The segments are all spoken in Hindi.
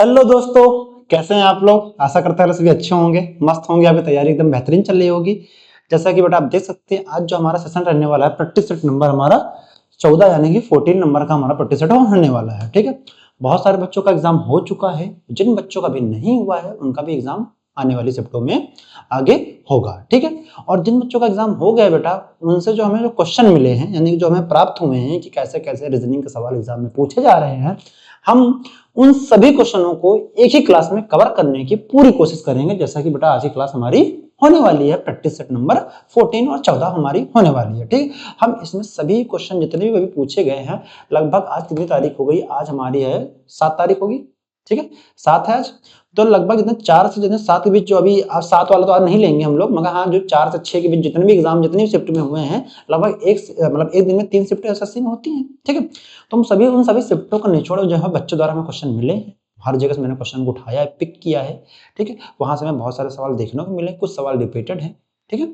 हेलो दोस्तों, कैसे हैं आप लोग। आशा करता है सभी अच्छे होंगे, मस्त होंगे। आपकी तैयारी एकदम बेहतरीन चल रही होगी। जैसा कि बेटा आप देख सकते हैं, आज जो हमारा सेशन रहने वाला है, प्रैक्टिस सेट नंबर हमारा 14 यानी कि 14 नंबर का हमारा प्रैक्टिस सेट होने वाला है। ठीक है, बहुत सारे बच्चों का एग्जाम हो चुका है। जिन बच्चों का भी नहीं हुआ है उनका भी एग्जाम आने वाली शिफ्टों में आगे होगा। ठीक है, और जिन बच्चों का एग्जाम हो गया बेटा, उनसे जो हमें जो क्वेश्चन मिले हैं यानी जो हमें प्राप्त हुए हैं कि कैसे कैसे रीजनिंग के सवाल एग्जाम में पूछे जा रहे हैं, हम उन सभी क्वेश्चनों को एक ही क्लास में कवर करने की पूरी कोशिश करेंगे। जैसा कि बेटा आज की क्लास हमारी होने वाली है, प्रैक्टिस सेट नंबर 14 और 14 हमारी होने वाली है। ठीक, हम इसमें सभी क्वेश्चन जितने भी पूछे गए हैं, लगभग आज कितनी तारीख हो गई, आज हमारी है 7 तारीख होगी। ठीक है, 7 है आज, तो लगभग इतने 4 से जितने 7 के बीच जो अभी आज 7 वाला तो आज नहीं लेंगे हम लोग, मगर हाँ जो 4 से 6 के बीच जितने भी एग्जाम जितनी भी शिफ्ट में हुए हैं, लगभग एक दिन में 3 शिफ्ट एसएससी में होती हैं। ठीक है, तो हम सभी उन सभी शिफ्टों का निचोड़ जो है बच्चों द्वारा हमें क्वेश्चन मिले हैं, हर जगह से मैंने क्वेश्चन को उठाया है, पिक किया है। ठीक है, वहां से हमें बहुत सारे सवाल देखने को मिले, कुछ सवाल रिपीटेड हैं। ठीक है,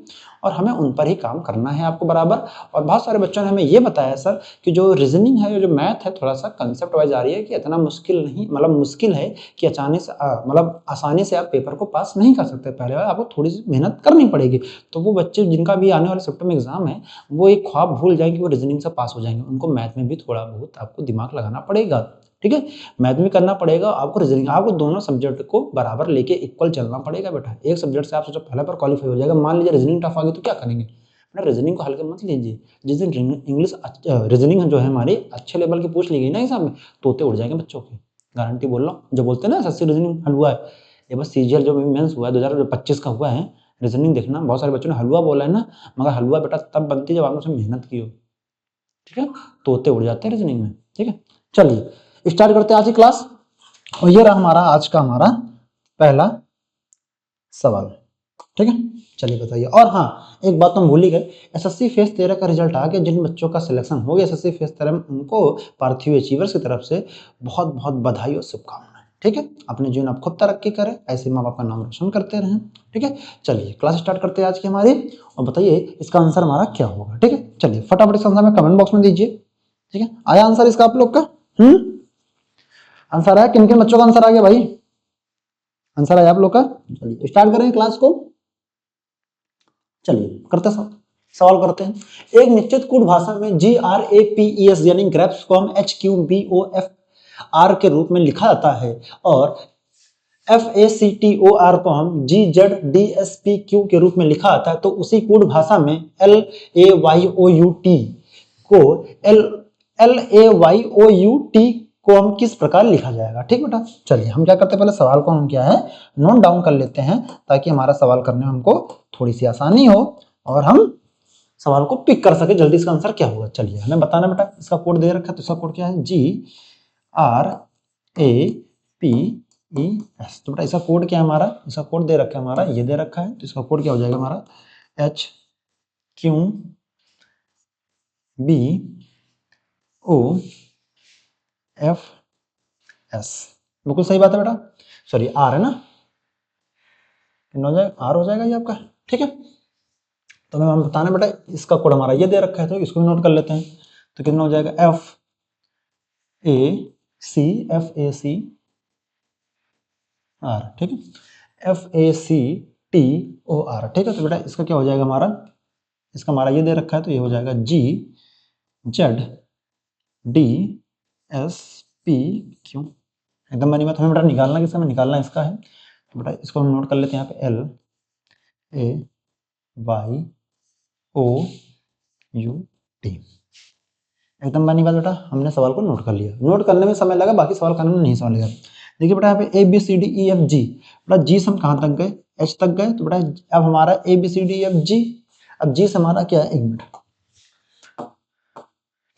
और हमें उन पर ही काम करना है आपको बराबर। और बहुत सारे बच्चों ने हमें ये बताया सर कि जो रीजनिंग है, जो मैथ है, थोड़ा सा कंसेप्ट वाइज आ रही है कि इतना मुश्किल नहीं, मतलब मुश्किल है कि अचानक से मतलब आसानी से आप पेपर को पास नहीं कर सकते। पहले बार आपको थोड़ी सी मेहनत करनी पड़ेगी। तो वो बच्चे जिनका भी आने वाले शिफ्ट में एग्जाम है, वो एक ख्वाब भूल जाएंगे कि वो रीजनिंग से पास हो जाएंगे। उनको मैथ में भी थोड़ा बहुत आपको दिमाग लगाना पड़ेगा। ठीक है, मैथ भी करना पड़ेगा आपको, रीजनिंग, आपको दोनों सब्जेक्ट को बराबर लेके इक्वल चलना पड़ेगा बेटा। एक सब्जेक्ट से आप सोचो पहले पर क्वालिफाई हो जाएगा, मान लीजिए रीजनिंग टफ आ गई तो क्या करेंगे बेटा। रीजनिंग को हल्के मत लीजिए। जिस दिन इंग्लिश रीजनिंग जो है हमारी अच्छे लेवल की पूछ ली गई ना एग्जाम में, तोते उड़ जाएंगे बच्चों के, गारंटी बोल रहा हूँ। जो बोलते हैं ना एसएससी रीजनिंग हलवा है, ये बस सीजीएल जो मेंस हुआ है 2025 का हुआ है, रीजनिंग देखना। बहुत सारे बच्चों ने हलवा बोला है ना, मगर हलवा बेटा तब बनती है जब आपने उसमें मेहनत की हो। ठीक है, तोते उड़ जाते हैं रीजनिंग में। ठीक है, चलिए स्टार्ट करते हैं आज की क्लास। और ये रहा हमारा आज का हमारा पहला सवाल। ठीक है, चलिए बताइए। और हाँ, एक बात तो हम भूल ही गए, एसएससी फेज 13 का रिजल्ट आ गया। जिन बच्चों का सिलेक्शन हो गया एसएससी फेज 13 में, उनको पार्थिव अचीवर्स की तरफ से बहुत बहुत बधाई और शुभकामनाएं। ठीक है, अपने जीवन आप खुद तरक्की करें, ऐसे माँ बाप का नाम रोशन करते रहें। ठीक है, चलिए क्लास स्टार्ट करते हैं आज की हमारी, और बताइए इसका आंसर हमारा क्या होगा। ठीक है, चलिए फटाफट इसका आंसर में कमेंट बॉक्स में दीजिए। ठीक है, आया आंसर इसका आप लोग का? आंसर आया? किन किन बच्चों का आंसर आ गया भाई? आंसर आया आप लोग का? चलिए स्टार्ट करें क्लास को। चलिए करते सवाल करते हैं। एक निश्चित कूट भाषा में GRAPES यानी ग्रेप्स को हम HQBOFR के रूप में लिखा जाता है, और FACTOR को हम GZDSPQ के रूप में लिखा जाता है। तो उसी कूट भाषा में LAYOUT को LAYOUT को हम किस प्रकार लिखा जाएगा? ठीक बेटा, चलिए हम क्या करते हैं, पहले सवाल को हम क्या है नोट डाउन कर लेते हैं, ताकि हमारा सवाल करने में हमको थोड़ी सी आसानी हो और हम सवाल को पिक कर सके जल्दी। इसका आंसर क्या होगा? चलिए हमें बताना बेटा। इसका कोड दे रखा है, तो इसका कोड क्या है? GRAPES। तो बेटा इसका कोड क्या है हमारा? इसका कोड दे रखा है हमारा, ये दे रखा है। तो इसका कोड क्या हो जाएगा हमारा? HQBOFS। बिल्कुल सही बात है बेटा, सॉरी आर है ना, आर हो जाएगा ये आपका। ठीक है, तो हमें बताना बेटा इसका कोड हमारा ये दे रखा है, तो इसको भी नोट कर लेते हैं। तो कितना हो जाएगा? FACR। ठीक है, FACTOR। ठीक है, तो बेटा इसका क्या हो जाएगा हमारा? इसका हमारा ये दे रखा है, तो ये हो जाएगा GZDSPQ। एकदम बनी बात। हमें बेटा निकालना किसका? हमें निकालना इसका है। तो बेटा इसको हम नोट कर लेते हैं यहाँ पे LAYOUT। एकदम बनी बात बेटा, हमने सवाल को नोट कर लिया। नोट करने में समय लगा, बाकी सवाल करने में नहीं समय लगा। देखिए बेटा यहाँ पे ABCDEFG, बेटा जी से हम कहाँ तक गए? H तक गए। तो बेटा अब हमारा ABCDEFG, अब जी से हमारा क्या है? 1 मिनट।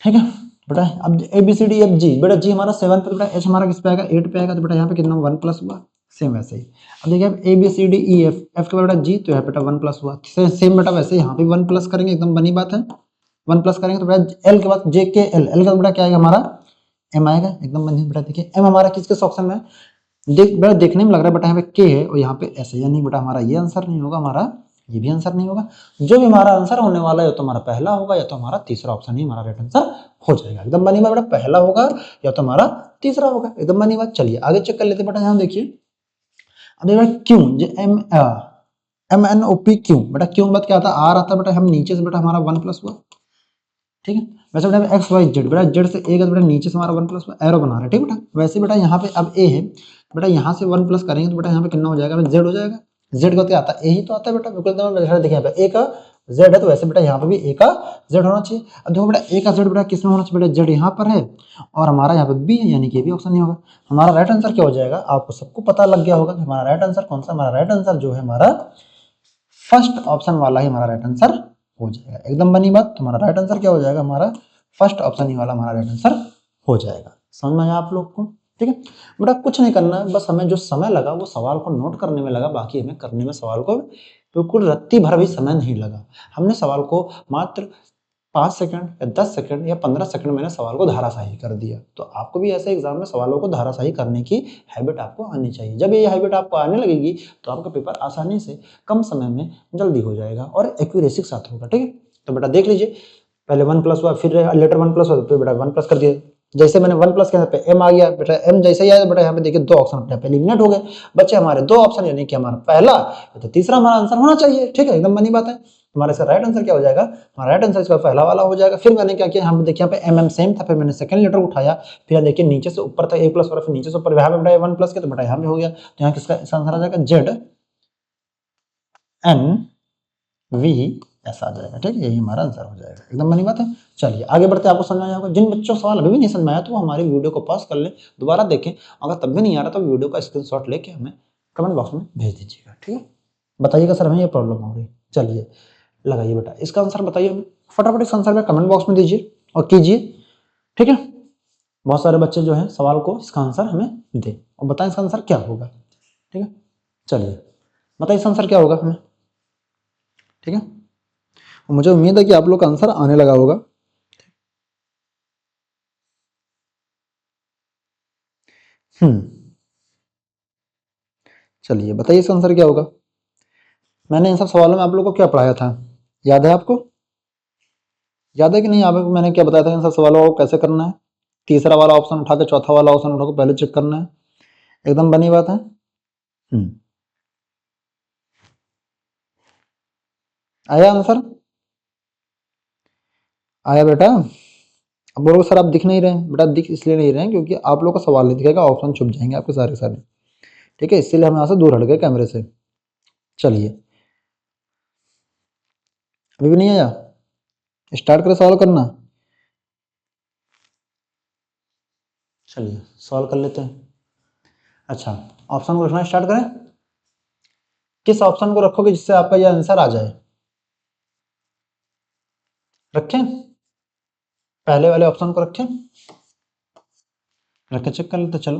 ठीक है बेटा, अब ABCDEFG, बेटा जी हमारा 7 पे, बेटा H हमारा किस पे आएगा? 8 पे आएगा। तो बेटा यहाँ पे कितना 1 प्लस हुआ, सेम वैसे ही। अब देखिए ABCDEF, F के बेटा G, तो यहाँ बेटा 1 प्लस हुआ, सेम बेटा वैसे यहाँ पे 1 प्लस करेंगे, एकदम बनी बात है। 1 प्लस करेंगे तो बेटा L के बाद JKL, L का बेटा क्या आएगा हमारा? M आएगा, एकदम बनी बेटा। देखिए M हमारा किसके ऑप्शन में? बेटा देखने में लग रहा है बेटा यहाँ पे K है और यहाँ पे S है, यानी बेटा हमारा ये आंसर नहीं होगा, हमारा ये भी आंसर नहीं होगा। जो भी हमारा आंसर होने वाला है, या तो हमारा पहला होगा या तो हमारा तीसरा ऑप्शन ही हमारा राइट आंसर हो जाएगा। एकदम बनी बेटा, पहला होगा या तो हमारा तीसरा होगा, एकदम बनी बात। चलिए आगे चेक कर लेते बेटा, यहाँ देखिए अब देखिए क्यों, MNOP क्यों, बेटा क्यों बात क्या आता है, आर आता है बेटा, हम नीचे से बेटा हमारा 1 प्लस हुआ, ठीक है। वैसे बेटा एक्स वाई जेड, बेटा जेड से ए का बेटा नीचे से हमारा 1 प्लस एरो बना रहा है, ठीक बेटा। वैसे बेटा यहाँ पे अब ए है बेटा, यहाँ से 1 प्लस करेंगे तो बेटा यहाँ पे कितना हो जाएगा, जेड हो जाएगा। जेड का क्या आता है, ए ही तो आता है बेटा, बिल्कुल देखिए यहाँ पे ए का जेड है, तो वैसे बेटा यहाँ पे भी ए का जेड होना चाहिए। अब देखो बेटा ए का जेड बेटा किसमें होना चाहिए, बेटा जेड यहाँ पर है और हमारा यहाँ पे बी है, यानी कि भी ऑप्शन नहीं होगा। हमारा राइट आंसर क्या हो जाएगा, आपको सबको पता लग गया होगा कि हमारा राइट आंसर कौन सा, हमारा राइट आंसर जो है हमारा फर्स्ट ऑप्शन वाला ही हमारा राइट आंसर हो जाएगा, एकदम बनी बात। तुम्हारा राइट आंसर क्या हो जाएगा, हमारा फर्स्ट ऑप्शन ही वाला हमारा राइट आंसर हो जाएगा। समझ में आया आप लोग को, ठीक है बेटा। कुछ नहीं करना है, बस हमें जो समय लगा वो सवाल को नोट करने में लगा, बाकी हमें करने में सवाल को बिल्कुल रत्ती भर भी समय नहीं लगा। हमने सवाल को मात्र 5 सेकंड या 10 सेकंड या 15 सेकंड मैंने सवाल को धाराशाही कर दिया। तो आपको भी ऐसे एग्जाम में सवालों को धाराशाही करने की हैबिट आपको आनी चाहिए। जब ये हैबिट आपको आने लगेगी तो आपका पेपर आसानी से कम समय में जल्दी हो जाएगा और एक्यूरेसी के साथ होगा, ठीक है। तो बेटा देख लीजिए, पहले 1 प्लस हुआ, फिर लेटर 1 प्लस हुआ, फिर बेटा 1 प्लस कर दिया। जैसे मैंने 1 प्लस के यहाँ पे एम आ गया बेटा, एम जैसे ही आया बेटा यहाँ पे देखिए 2 ऑप्शन अपने आप एलिमिनेट हो गए, बच्चे हमारे 2 ऑप्शन, यानी कि हमारा पहला तो तीसरा हमारा आंसर होना चाहिए, ठीक है, एकदम बनी बात है। हमारा इसका राइट आंसर क्या हो जाएगा, हमारा राइट आंसर इसका पहला वाला हो जाएगा। फिर मैंने क्या किया, यहाँ पे देखिए यहाँ पे एम सेम था, फिर मैंने सेकंड लेटर उठाया, फिर देखिए नीचे से ऊपर तक ए प्लस हो रहा, फिर नीचे से ऊपर यहाँ पे बेटा 1 प्लस के, तो बेटा यहाँ पे हो गया। तो यहाँ किसका इसका आंसर आ जाएगा, जेड एन वी ऐसा आ जाएगा, ठीक है, यही हमारा आंसर हो जाएगा, एकदम बनी बात है। चलिए आगे बढ़ते, आपको समझ आया होगा। जिन बच्चों को सवाल अभी भी नहीं समझ में आया तो वो हमारी वीडियो को पॉज कर लें, दोबारा देखें, अगर तब भी नहीं आ रहा तो वीडियो का स्क्रीनशॉट लेके हमें कमेंट बॉक्स में भेज दीजिएगा, ठीक है। बताइएगा सर हमें ये प्रॉब्लम हो रही। चलिए लगाइए बेटा इसका आंसर, बताइए हमें फटाफट इसका आंसर में कमेंट बॉक्स में दीजिए और कीजिए, ठीक है। बहुत सारे बच्चे जो है सवाल को इसका आंसर हमें दे और बताएं इसका आंसर क्या होगा, ठीक है। चलिए बताइए इसका आंसर क्या होगा हमें, ठीक है। मुझे उम्मीद है कि आप लोग का आंसर आने लगा होगा। चलिए बताइए इसका आंसर क्या होगा। मैंने इन सब सवालों में आप लोगों को क्या पढ़ाया था, याद है आपको, याद है कि नहीं। आपको मैंने क्या बताया था इन सब सवालों को कैसे करना है, तीसरा वाला ऑप्शन उठा के चौथा वाला ऑप्शन उठा के पहले चेक करना है, एकदम बनी बात है। आया आंसर, आया बेटा। अब बोलो सर आप दिख नहीं रहे, बेटा दिख इसलिए नहीं रहे क्योंकि आप लोग का सवाल नहीं दिखेगा, ऑप्शन छुप जाएंगे आपके सारे सारे, ठीक है, इसीलिए हम यहाँ से दूर हट गए कैमरे से। चलिए अभी भी नहीं आया, स्टार्ट करें सवाल करना। चलिए सॉल्व कर लेते हैं। अच्छा ऑप्शन को रखना स्टार्ट करें, किस ऑप्शन को रखोगे जिससे आपका ये आंसर आ जाए, रखें पहले वाले ऑप्शन को रखें, रख के चेक कर लेते। चलो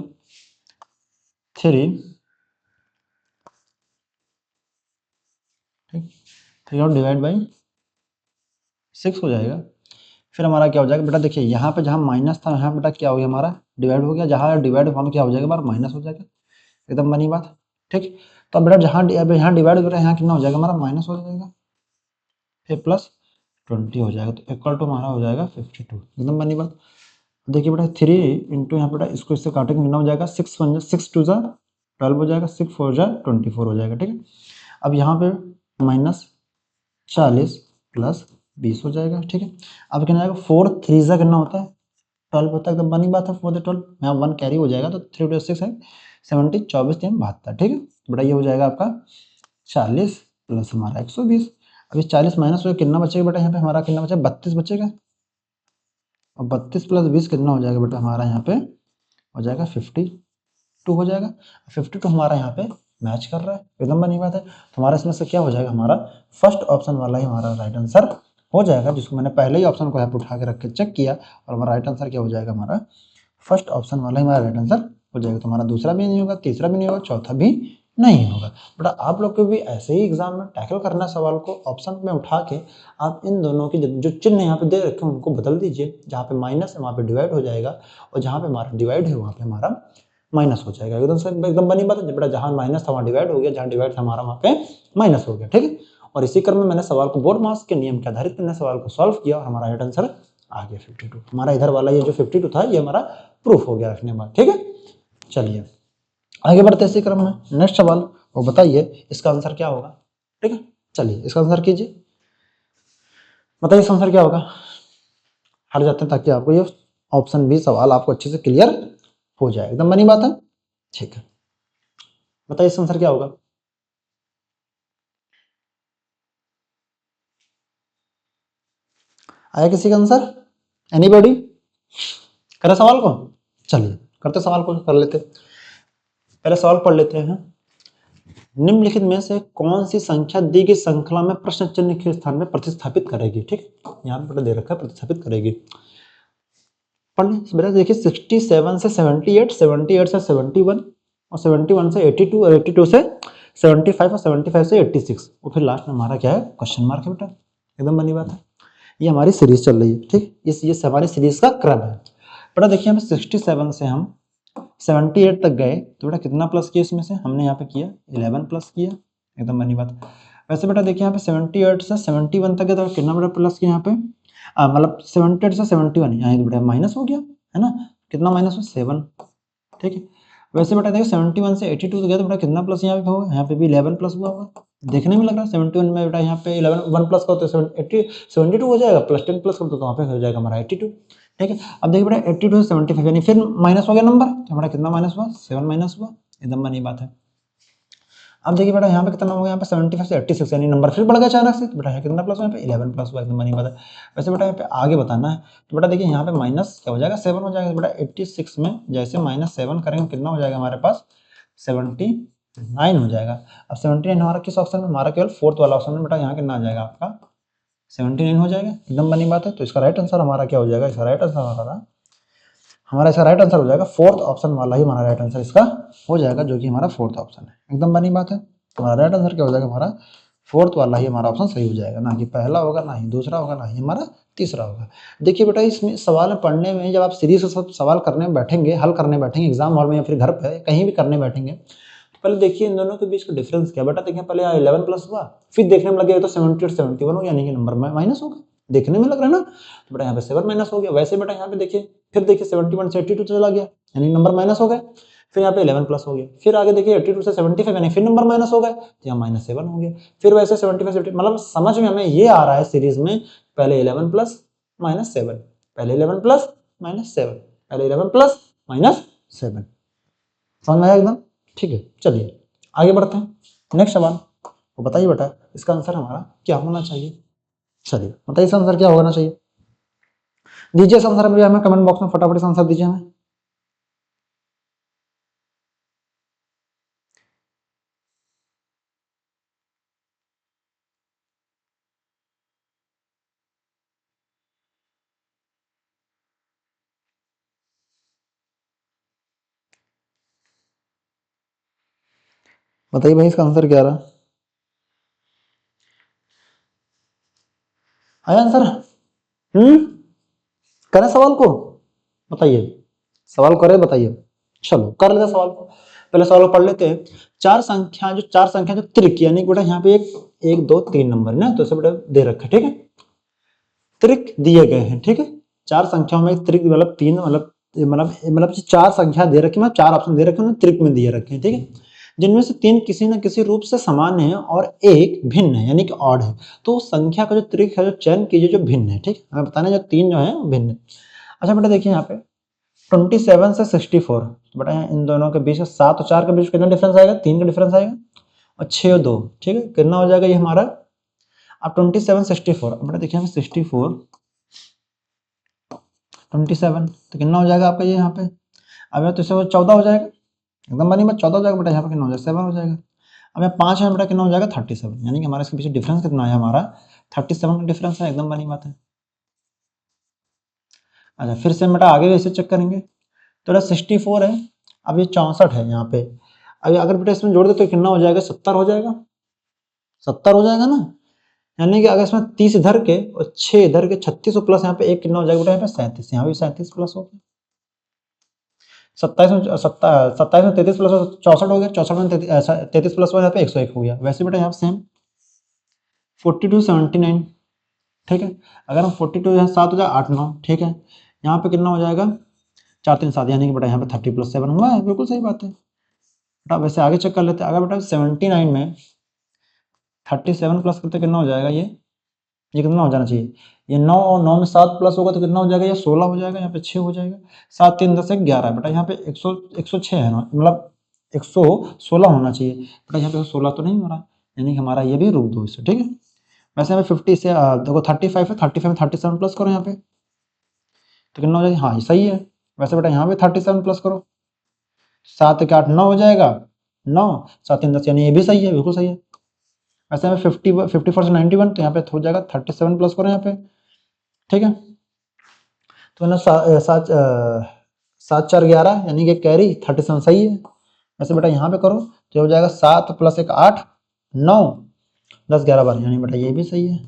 3 ठीक, 3 और डिवाइड बाई 6 हो जाएगा। फिर हमारा क्या हो जाएगा बेटा, देखिए यहाँ पे जहाँ माइनस था यहाँ बेटा क्या हो गया, हमारा डिवाइड हो गया, जहाँ डिवाइड वहाँ क्या हो जाएगा, हमारा माइनस हो जाएगा, एकदम बनी बात, ठीक। तो अब बेटा जहाँ यहाँ डिवाइड हो रहा है यहाँ कितना हो जाएगा, हमारा माइनस हो जाएगा, फिर प्लस 20 हो जाएगा, तो इक्वल टू हमारा हो जाएगा 52, एकदम बनी बात। देखिए बेटा 3 इंटू यहाँ बेटा इसको इससे काटेंगे कितना हो जाएगा, 6 2 जा 12 हो जाएगा, 6 4 जा 24 हो जाएगा, ठीक है। अब यहाँ पे माइनस 40 प्लस 20 हो जाएगा, ठीक है। अब कितना आएगा, 4 3 जा कितना होता है 12 होता है, एकदम बनी बात है, 4 12 यहाँ 1 कैरी हो जाएगा, तो 3 6 है 70, 24 3 72, ठीक है। तो बेटा ये हो जाएगा आपका 40 प्लस हमारा 120। अभी 40 माइनस हो कितना बचेगा बेटा, यहाँ पे हमारा कितना बचेगा, 32 बचेगा, और 32 प्लस 20 कितना हो जाएगा बेटा, हमारा यहाँ पे हो जाएगा 52 हो जाएगा। 52 हमारा यहाँ पे मैच कर रहा है, एकदम बनी बात है। तो हमारा इसमें से क्या हो जाएगा, हमारा फर्स्ट ऑप्शन वाला ही हमारा राइट आंसर हो जाएगा, जिसको मैंने पहले ही ऑप्शन को यहाँ पे उठा के रख के चेक किया, और हमारा राइट आंसर क्या हो जाएगा, हमारा फर्स्ट ऑप्शन वाला ही हमारा राइट आंसर हो जाएगा। तो हमारा दूसरा भी नहीं होगा, तीसरा भी नहीं होगा, चौथा भी नहीं होगा। बेटा आप लोग को भी ऐसे ही एग्जाम में टैकल करना सवाल को, ऑप्शन में उठा के आप इन दोनों की जो चिन्ह यहाँ पे दे रखे हैं उनको बदल दीजिए, जहाँ पे माइनस है वहाँ पे डिवाइड हो जाएगा, और जहाँ पे हमारा डिवाइड है वहाँ पे हमारा माइनस हो जाएगा, एकदम बनी बात है। बेटा जहाँ माइनस था वहाँ डिवाइड हो गया, जहाँ डिवाइड था हमारा वहाँ पे माइनस हो गया, ठीक है। और इसी क्रम में मैंने सवाल को बोर्ड मार्क्स के नियम के आधारित मैंने सवाल को सॉल्व किया और हमारा राइट आंसर आ गया 52। हमारा इधर वाला ये जो 52 था ये हमारा प्रूफ हो गया रखने के बाद। ठीक है, चलिए आगे बढ़ते हैं इसी क्रम में। नेक्स्ट सवाल, वो बताइए इसका आंसर क्या होगा। ठीक है, चलिए इसका आंसर कीजिए, बताइए इसका आंसर क्या होगा। हट जाते हैं ताकि आपको ये ऑप्शन बी सवाल आपको अच्छे से क्लियर हो जाए, एकदम बनी बात है। ठीक है, बताइए इसका आंसर क्या होगा। आया किसी का आंसर, एनीबॉडी, करे सवाल को। चलिए करते सवाल को, कर लेते। पहले सवाल पढ़ लेते हैं। निम्नलिखित में से कौन सी संख्या दी गई श्रृंखला में प्रश्न चिन्ह के स्थान में प्रतिस्थापित करेगी। ठीक, यहाँ पे दे रखा है प्रतिस्थापित करेगी। पढ़ लें बेटा, देखिए 67 से 78, 78 से 71 और 71 से 82 और 82 से 75 और 75 से 86 और फिर लास्ट में हमारा क्या है, क्वेश्चन मार्क है बेटा, एकदम बनी बात है। ये हमारी सीरीज चल रही है। ठीक, ये हमारी सीरीज का क्रम है बेटा। देखिए हमें 67 से हम 78 तक गए तो बेटा कितना प्लस किया इसमें से, हमने यहाँ पे किया 11 प्लस किया, एकदम बनी बात। वैसे बेटा देखिए यहाँ पे 78 से 71 तक गए तो कितना बेटा प्लस किया यहाँ पे, मतलब 78 से 71 यहाँ बेटा माइनस हो गया है ना, कितना माइनस हुआ 7। ठीक है, वैसे बेटा देखो 71 से 82 तक गए तो बेटा कितना प्लस यहाँ पे होगा, यहाँ पे भी 11 प्लस हुआ होगा। देखने में लग रहा है 71 में बेटा यहाँ पे 11 1 प्लस करो तो 72 हो जाएगा, प्लस 10 प्लस करो तो वहाँ पे हो जाएगा हमारा 82। ठीक है, अब देखिए बेटा 82 से 75 यानी फिर माइनस हो गया नंबर, तो हमारा कितना माइनस हुआ 7 माइनस हुआ, एकदम बनी बात है। अब देखिए बेटा यहाँ पे कितना हो गया, यहाँ पे 75 से 86 यानी नंबर फिर बढ़ गया अचानक से, तो बेटा यहाँ कितना प्लस हुआ, यहाँ पे 11 प्लस हुआ, एकदम बनी बात है। वैसे बेटा यहाँ पे आगे बताना है तो बेटा देखिए यहाँ पे माइनस क्या हो जाएगा 7 हो जाएगा, तो बेटा 86 में जैसे -7 करेंगे कितना हो जाएगा हमारे पास 79 हो जाएगा। अब 79 हमारा किस ऑप्शन में, हमारा केवल फोर्थ वाला ऑप्शन में बेटा, यहाँ कितना आ जाएगा आपका 79 हो जाएगा, एकदम बनी बात है। तो इसका राइट आंसर हमारा क्या हो जाएगा, इसका राइट आंसर हमारा इसका राइट आंसर हो जाएगा फोर्थ ऑप्शन वाला ही हमारा राइट आंसर इसका हो जाएगा, जो कि हमारा फोर्थ ऑप्शन है, एकदम बनी बात है। तो हमारा राइट आंसर क्या हो जाएगा, हमारा फोर्थ वाला ही हमारा ऑप्शन सही हो जाएगा, ना कि पहला होगा, ना ही दूसरा होगा, ना ही हमारा तीसरा होगा। देखिए बेटा इसमें सवाल पढ़ने में जब आप सीरीज से सब सवाल करने बैठेंगे, हल करने बैठेंगे एग्जाम हॉल में या फिर घर पे कहीं भी करने बैठेंगे, तो पहले देखिए इन दोनों के बीच का डिफरेंस क्या बेटा। देखिए पहले 11 प्लस हुआ, फिर देखने में लगेगा तो 70 और 71 हो, यानी कि नंबर माइनस होगा, देखने में लग रहा है ना, तो बेटा यहाँ पे 7 माइनस हो गया। वैसे बेटा यहाँ पे देखिए फिर देखिए 71 से 82 चला गया, यानी नंबर माइनस हो गए, फिर यहाँ पे 11 प्लस हो गया, फिर आगे देखिए 82 से 75 यानी फिर नंबर माइनस हो गए, तो यहाँ -7 हो गया, फिर वैसे 75 से मतलब समझ में हमें ये आ रहा है सीरीज में, पहले 11 प्लस -7, पहले 11 प्लस -7, पहले 11 प्लस -7, समझ में आया एकदम। ठीक है, चलिए आगे बढ़ते हैं। नेक्स्ट सवाल, तो बताइए बेटा इसका आंसर हमारा क्या होना चाहिए। चलिए बताइए इसका आंसर क्या होना चाहिए, दीजिए इस आंसर हमें कमेंट बॉक्स में फटाफट इस आंसर दीजिए हमें। बताइए भाई इसका आंसर क्या रहा, आया आंसर। करें सवाल को, बताइए सवाल करें, बताइए। चलो कर लेते सवाल को, पहले सवाल को पढ़ लेते हैं। चार संख्या जो त्रिक यानी बेटा यहाँ पे 1 2 3 नंबर ना, तो इसे बेटा दे रखा है। ठीक है, त्रिक दिए गए हैं। ठीक है, चार संख्याओं में त्रिक मतलब 3 मतलब 4 संख्या दे रखी, मतलब 4 ऑप्शन दे रखे हैं, त्रिक में दिए रखे हैं। ठीक है, जिनमें से 3 किसी न किसी रूप से समान है और एक भिन्न है यानी कि ऑड है, तो संख्या का जो त्रिक है जो चयन कीजिए जो भिन्न है। ठीक है, हमें बताना जो 3 जो है भिन्न है। अच्छा बेटा देखिए यहाँ पे 27 से 64, तो बेटा इन दोनों के बीच 7 और 4 के बीच कितना डिफरेंस आएगा, 3 का डिफरेंस आएगा, और 6 और 2। ठीक है, कितना हो जाएगा ये हमारा, अब 27 64, अब बेटा देखिए 64 27 तो कितना हो जाएगा आपका ये यहाँ पे, अब तो इससे 14 हो जाएगा, एकदम बनी बात 14 हो जाएगा बेटा, यहाँ पे कितना हो जाएगा 7 हो जाएगा। अब यहाँ 5 है बेटा, कितना हो जाएगा 37, यानी कि हमारा इसके पीछे डिफरेंस कितना है, हमारा 37 का डिफरेंस है, एकदम बनी बात है। अच्छा फिर से बेटा आगे वैसे चेक करेंगे, तो 64 है, अब ये 64 है यहाँ पे, अब अगर बेटा इसमें जोड़ दे तो कितना हो जाएगा 70 हो जाएगा, 70 हो जाएगा ना, यानी कि अगर इसमें 30 इधर के और 6 इधर के 36 प्लस यहाँ पे एक कितना हो जाएगा बेटा, यहाँ पे 37, यहाँ भी 37 प्लस हो गया, 27 में 27 में 33 प्लस 64 हो गया, 64 में 33 प्लस यहाँ पे 101 हो गया। वैसे बेटा यहाँ सेम 42 79 ठीक है। अगर हम 42 यहाँ 7 हो जाए 8 9, ठीक है। यहाँ पे कितना हो जाएगा 4 3 7, यानी कि बेटा यहाँ पे 30 + 7 हुआ है, बिल्कुल सही बात है बेटा। वैसे आगे चेक कर लेते हैं। अगर बेटा 79 में 37 प्लस करते कितना हो जाएगा, ये कितना हो जाना चाहिए, ये 9 और 9 में 7 प्लस होगा तो कितना हो जाएगा, ये 16 हो जाएगा, यहाँ पे 6 हो जाएगा। 7 3 10 11 है बेटा, यहाँ पे 106 है ना, मतलब 116 होना चाहिए बेटा, यहाँ पे 16 तो नहीं हो रहा, यानी कि हमारा ये भी रुक दो इससे, ठीक है। वैसे हमें 50 से देखो 35 है, 35 में 37 प्लस करो यहाँ पे तो कितना हो जाएगा, हाँ ये सही है। वैसे बेटा यहाँ पे 37 प्लस करो, 7 के 8 9 हो जाएगा, 9 7 3 10, यानी ये भी सही है, बिल्कुल सही है। वैसे हमें 54 से 91, तो यहाँ पे हो जाएगा 37 प्लस करो यहाँ पे, ठीक है। तो ना 7 4 11, यानी कि कैरी 37 सही है। वैसे बेटा यहाँ पे करो तो हो जाएगा 7 + 1 8 9 10 11 12, यानी बेटा ये भी सही है।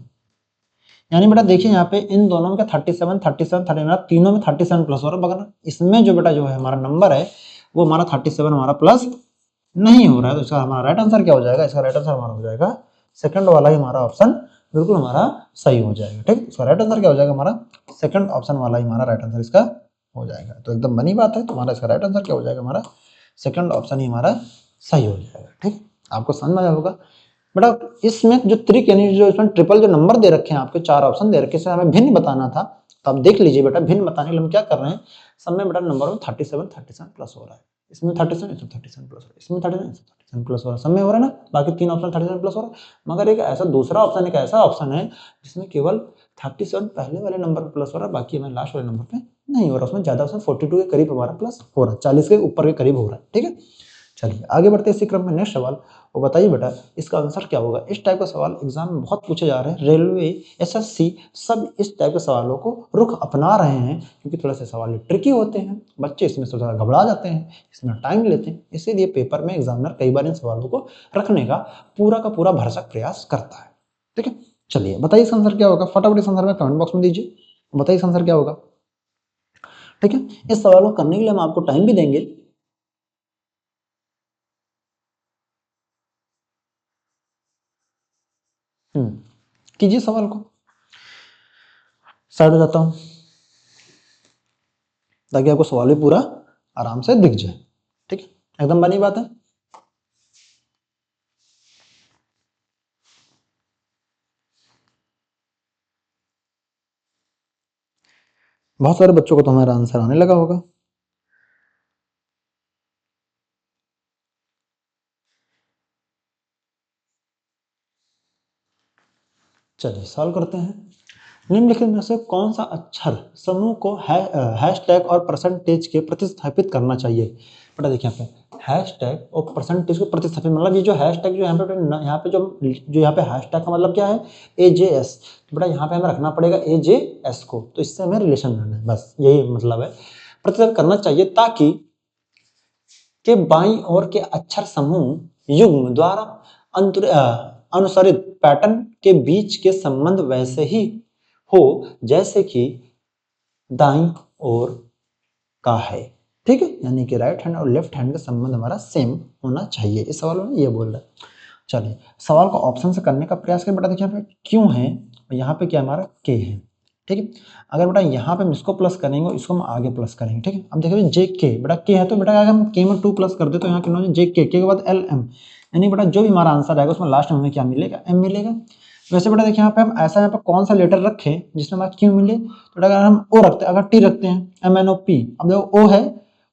यानी बेटा देखिए यहाँ पे इन दोनों में 37 37 39 तीनों में 37 प्लस हो रहा है, मगर इसमें जो बेटा जो है हमारा नंबर है वो हमारा 37 हमारा प्लस नहीं हो रहा है। तो इसका हमारा राइट आंसर क्या हो जाएगा, इसका राइट आंसर हमारा हो जाएगा सेकंड वाला ही हमारा ऑप्शन बिल्कुल हमारा सही हो जाएगा, ठीक। इसका राइट आंसर क्या हो जाएगा, हमारा सेकंड ऑप्शन वाला ही हमारा राइट आंसर इसका हो जाएगा। तो एकदम बनी बात है, तुम्हारा इसका राइट आंसर क्या हो जाएगा, हमारा सेकंड ऑप्शन ही हमारा सही हो जाएगा, ठीक। आपको समझ में आया होगा बेटा। इसमें जो त्रिक यानी जो इसमें ट्रिपल जो नंबर दे रखे हैं आपके, 4 ऑप्शन दे रखे हैं, हमें भिन्न बताना था, तो आप देख लीजिए बेटा भिन्न बताने के लिए हम क्या कर रहे हैं, सब में बेटा नंबर में 37 37 प्लस हो रहा है, इसमें 37 इसमें 37 प्लस हो रहा है, इसमें 37 इसमें 37 प्लस हो रहा है, सब में हो रहा है ना। बाकी 3 ऑप्शन 37 प्लस हो रहा है, मगर एक ऐसा दूसरा ऑप्शन एक ऐसा ऑप्शन है जिसमें केवल 37 पहले वाले नंबर पर प्लस हो रहा है, बाकी हमें लास्ट वाले नंबर पे नहीं हो रहा, उसमें ज्यादा ऑप्शन 42 के करीब हमारा प्लस हो रहा है, 40 के ऊपर के करीब हो रहा है, ठीक है। चलिए आगे बढ़ते हैं इसी क्रम में। नेक्स्ट सवाल, वो बताइए बेटा इसका आंसर क्या होगा। इस टाइप का सवाल एग्जाम में बहुत पूछे जा रहे हैं, रेलवे एसएससी सब इस टाइप के सवालों को रुख अपना रहे हैं, क्योंकि थोड़ा से सवाल ट्रिकी होते हैं, बच्चे इसमें थोड़ा घबरा जाते हैं, इसमें टाइम लेते हैं, इसीलिए पेपर में एग्जामिनर कई बार इन सवालों को रखने का पूरा भरसक प्रयास करता है, ठीक है। चलिए बताइए इसका आंसर क्या होगा, फटाफट इस आंसर में कमेंट बॉक्स में दीजिए, बताइए इसका आंसर क्या होगा, ठीक है। इस सवाल को करने के लिए हम आपको टाइम भी देंगे, कीजिए सवाल को, साइड हो जाता हूं ताकि आपको सवाल भी पूरा आराम से दिख जाए, ठीक है, एकदम बनी बात है। बहुत सारे बच्चों को तो हमारा आंसर आने लगा होगा। चलिए सवाल करते हैं। निम्नलिखित में से कौन सा अक्षर समूह को हैशटैग और परसेंटेज के प्रतिस्थापित करना चाहिए। बेटा देखिए यहाँ पे हैशटैग और परसेंटेज को प्रतिस्थापित, मतलब ये जो हैशटैग जो यहाँ पे जो यहाँ पे हैशटैग का मतलब क्या है, AJS, तो बेटा यहाँ पे हमें रखना पड़ेगा AJS को, तो इससे हमें रिलेशन रहना है, बस यही मतलब है। प्रतिस्थापित करना चाहिए ताकि के बाईं ओर के अक्षर समूह युग्म द्वारा अनुसरित पैटर्न के बीच के संबंध वैसे ही हो जैसे कि दाईं ओर का है, ठीक है, यानी कि राइट हैंड और लेफ्ट हैंड का संबंध हमारा सेम होना चाहिए। इस सवाल में ये बोल रहा है। चलिए सवाल को ऑप्शन से करने का प्रयास करें। बेटा देखिए यहाँ पे क्यों है और यहाँ पे क्या हमारा के है, ठीक है। अगर बेटा यहाँ पे हम इसको प्लस करेंगे इसको हम आगे प्लस करेंगे, ठीक है। अब देखिए जे के, बेटा के है तो बेटा अगर हम के में 2 प्लस कर दे तो यहाँ कितना हो जे के बाद LM, यानी बेटा जो भी हमारा आंसर आएगा उसमें लास्ट में हमें क्या मिलेगा, M मिलेगा। वैसे बेटा देखिए यहाँ पे हम ऐसा यहाँ पे कौन सा लेटर रखें जिसमें हमारा क्यू मिले, तो बेटा अगर हम ओ रखते हैं, अगर टी रखते हैं MNOP, अब देखो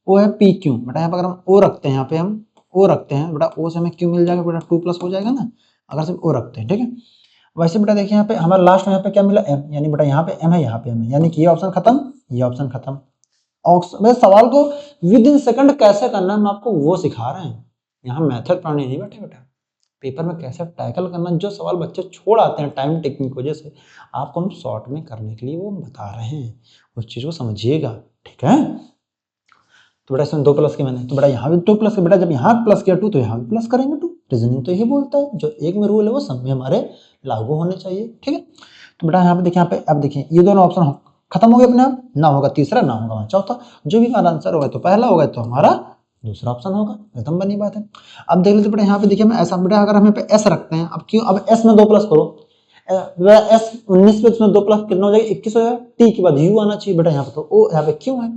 ओ है PQ, बेटा यहाँ पे अगर हम ओ रखते हैं, यहाँ पे हम ओ रखते हैं, बेटा ओ से हमें क्यू मिल जाएगा, बेटा 2 प्लस हो जाएगा ना अगर सिर्फ ओ रखते हैं, ठीक है। वैसे बेटा देखिए यहाँ पे हमारा लास्ट में यहाँ पे क्या मिला M, यानी बेटा यहाँ पे M है यहाँ पे M है, यानी कि ये ऑप्शन खत्म, ये ऑप्शन खत्म। मैं सवाल को विद इन सेकंड कैसे करना है हम आपको वो सिखा रहे हैं, यहाँ मेथड पढ़ने नहीं बैठे बेटा, पेपर में कैसे टैकल करना, जो सवाल बच्चे छोड़ आते हैं टाइम टेकिंग की वजह से, आपको हम शॉर्ट में करने के लिए वो बता रहे हैं, उस चीज को समझिएगा, ठीक है। तो बेटा इसमें 2 प्लस के मैंने, तो बेटा यहाँ भी 2 प्लस के, बेटा जब यहाँ प्लस किया 2 तो यहाँ भी प्लस करेंगे 2, रीजनिंग तो यही बोलता है जो एक में रूल है वो सब में हमारे लागू होने चाहिए, ठीक है। तो बेटा यहाँ पे देखिए, यहाँ पे अब देखिए ये दोनों ऑप्शन खत्म हो गए अपने आप, ना होगा तीसरा ना होगा चौथा, जो भी हमारा आंसर होगा तो पहला होगा तो हमारा दूसरा ऑप्शन होगा, एकदम बनी बात है। अब देख लीजिए बेटा यहाँ पे देखिए मैं ऐसा, बेटा अगर हम यहाँ पे S रखते हैं, अब क्यों, अब S में 2 प्लस करो, एस 19 पे उसमें 2 प्लस कितना हो जाएगा 21 हो जाएगा। टी के बाद यू आना चाहिए बेटा यहाँ पे, तो ओ यहाँ पे क्यों है,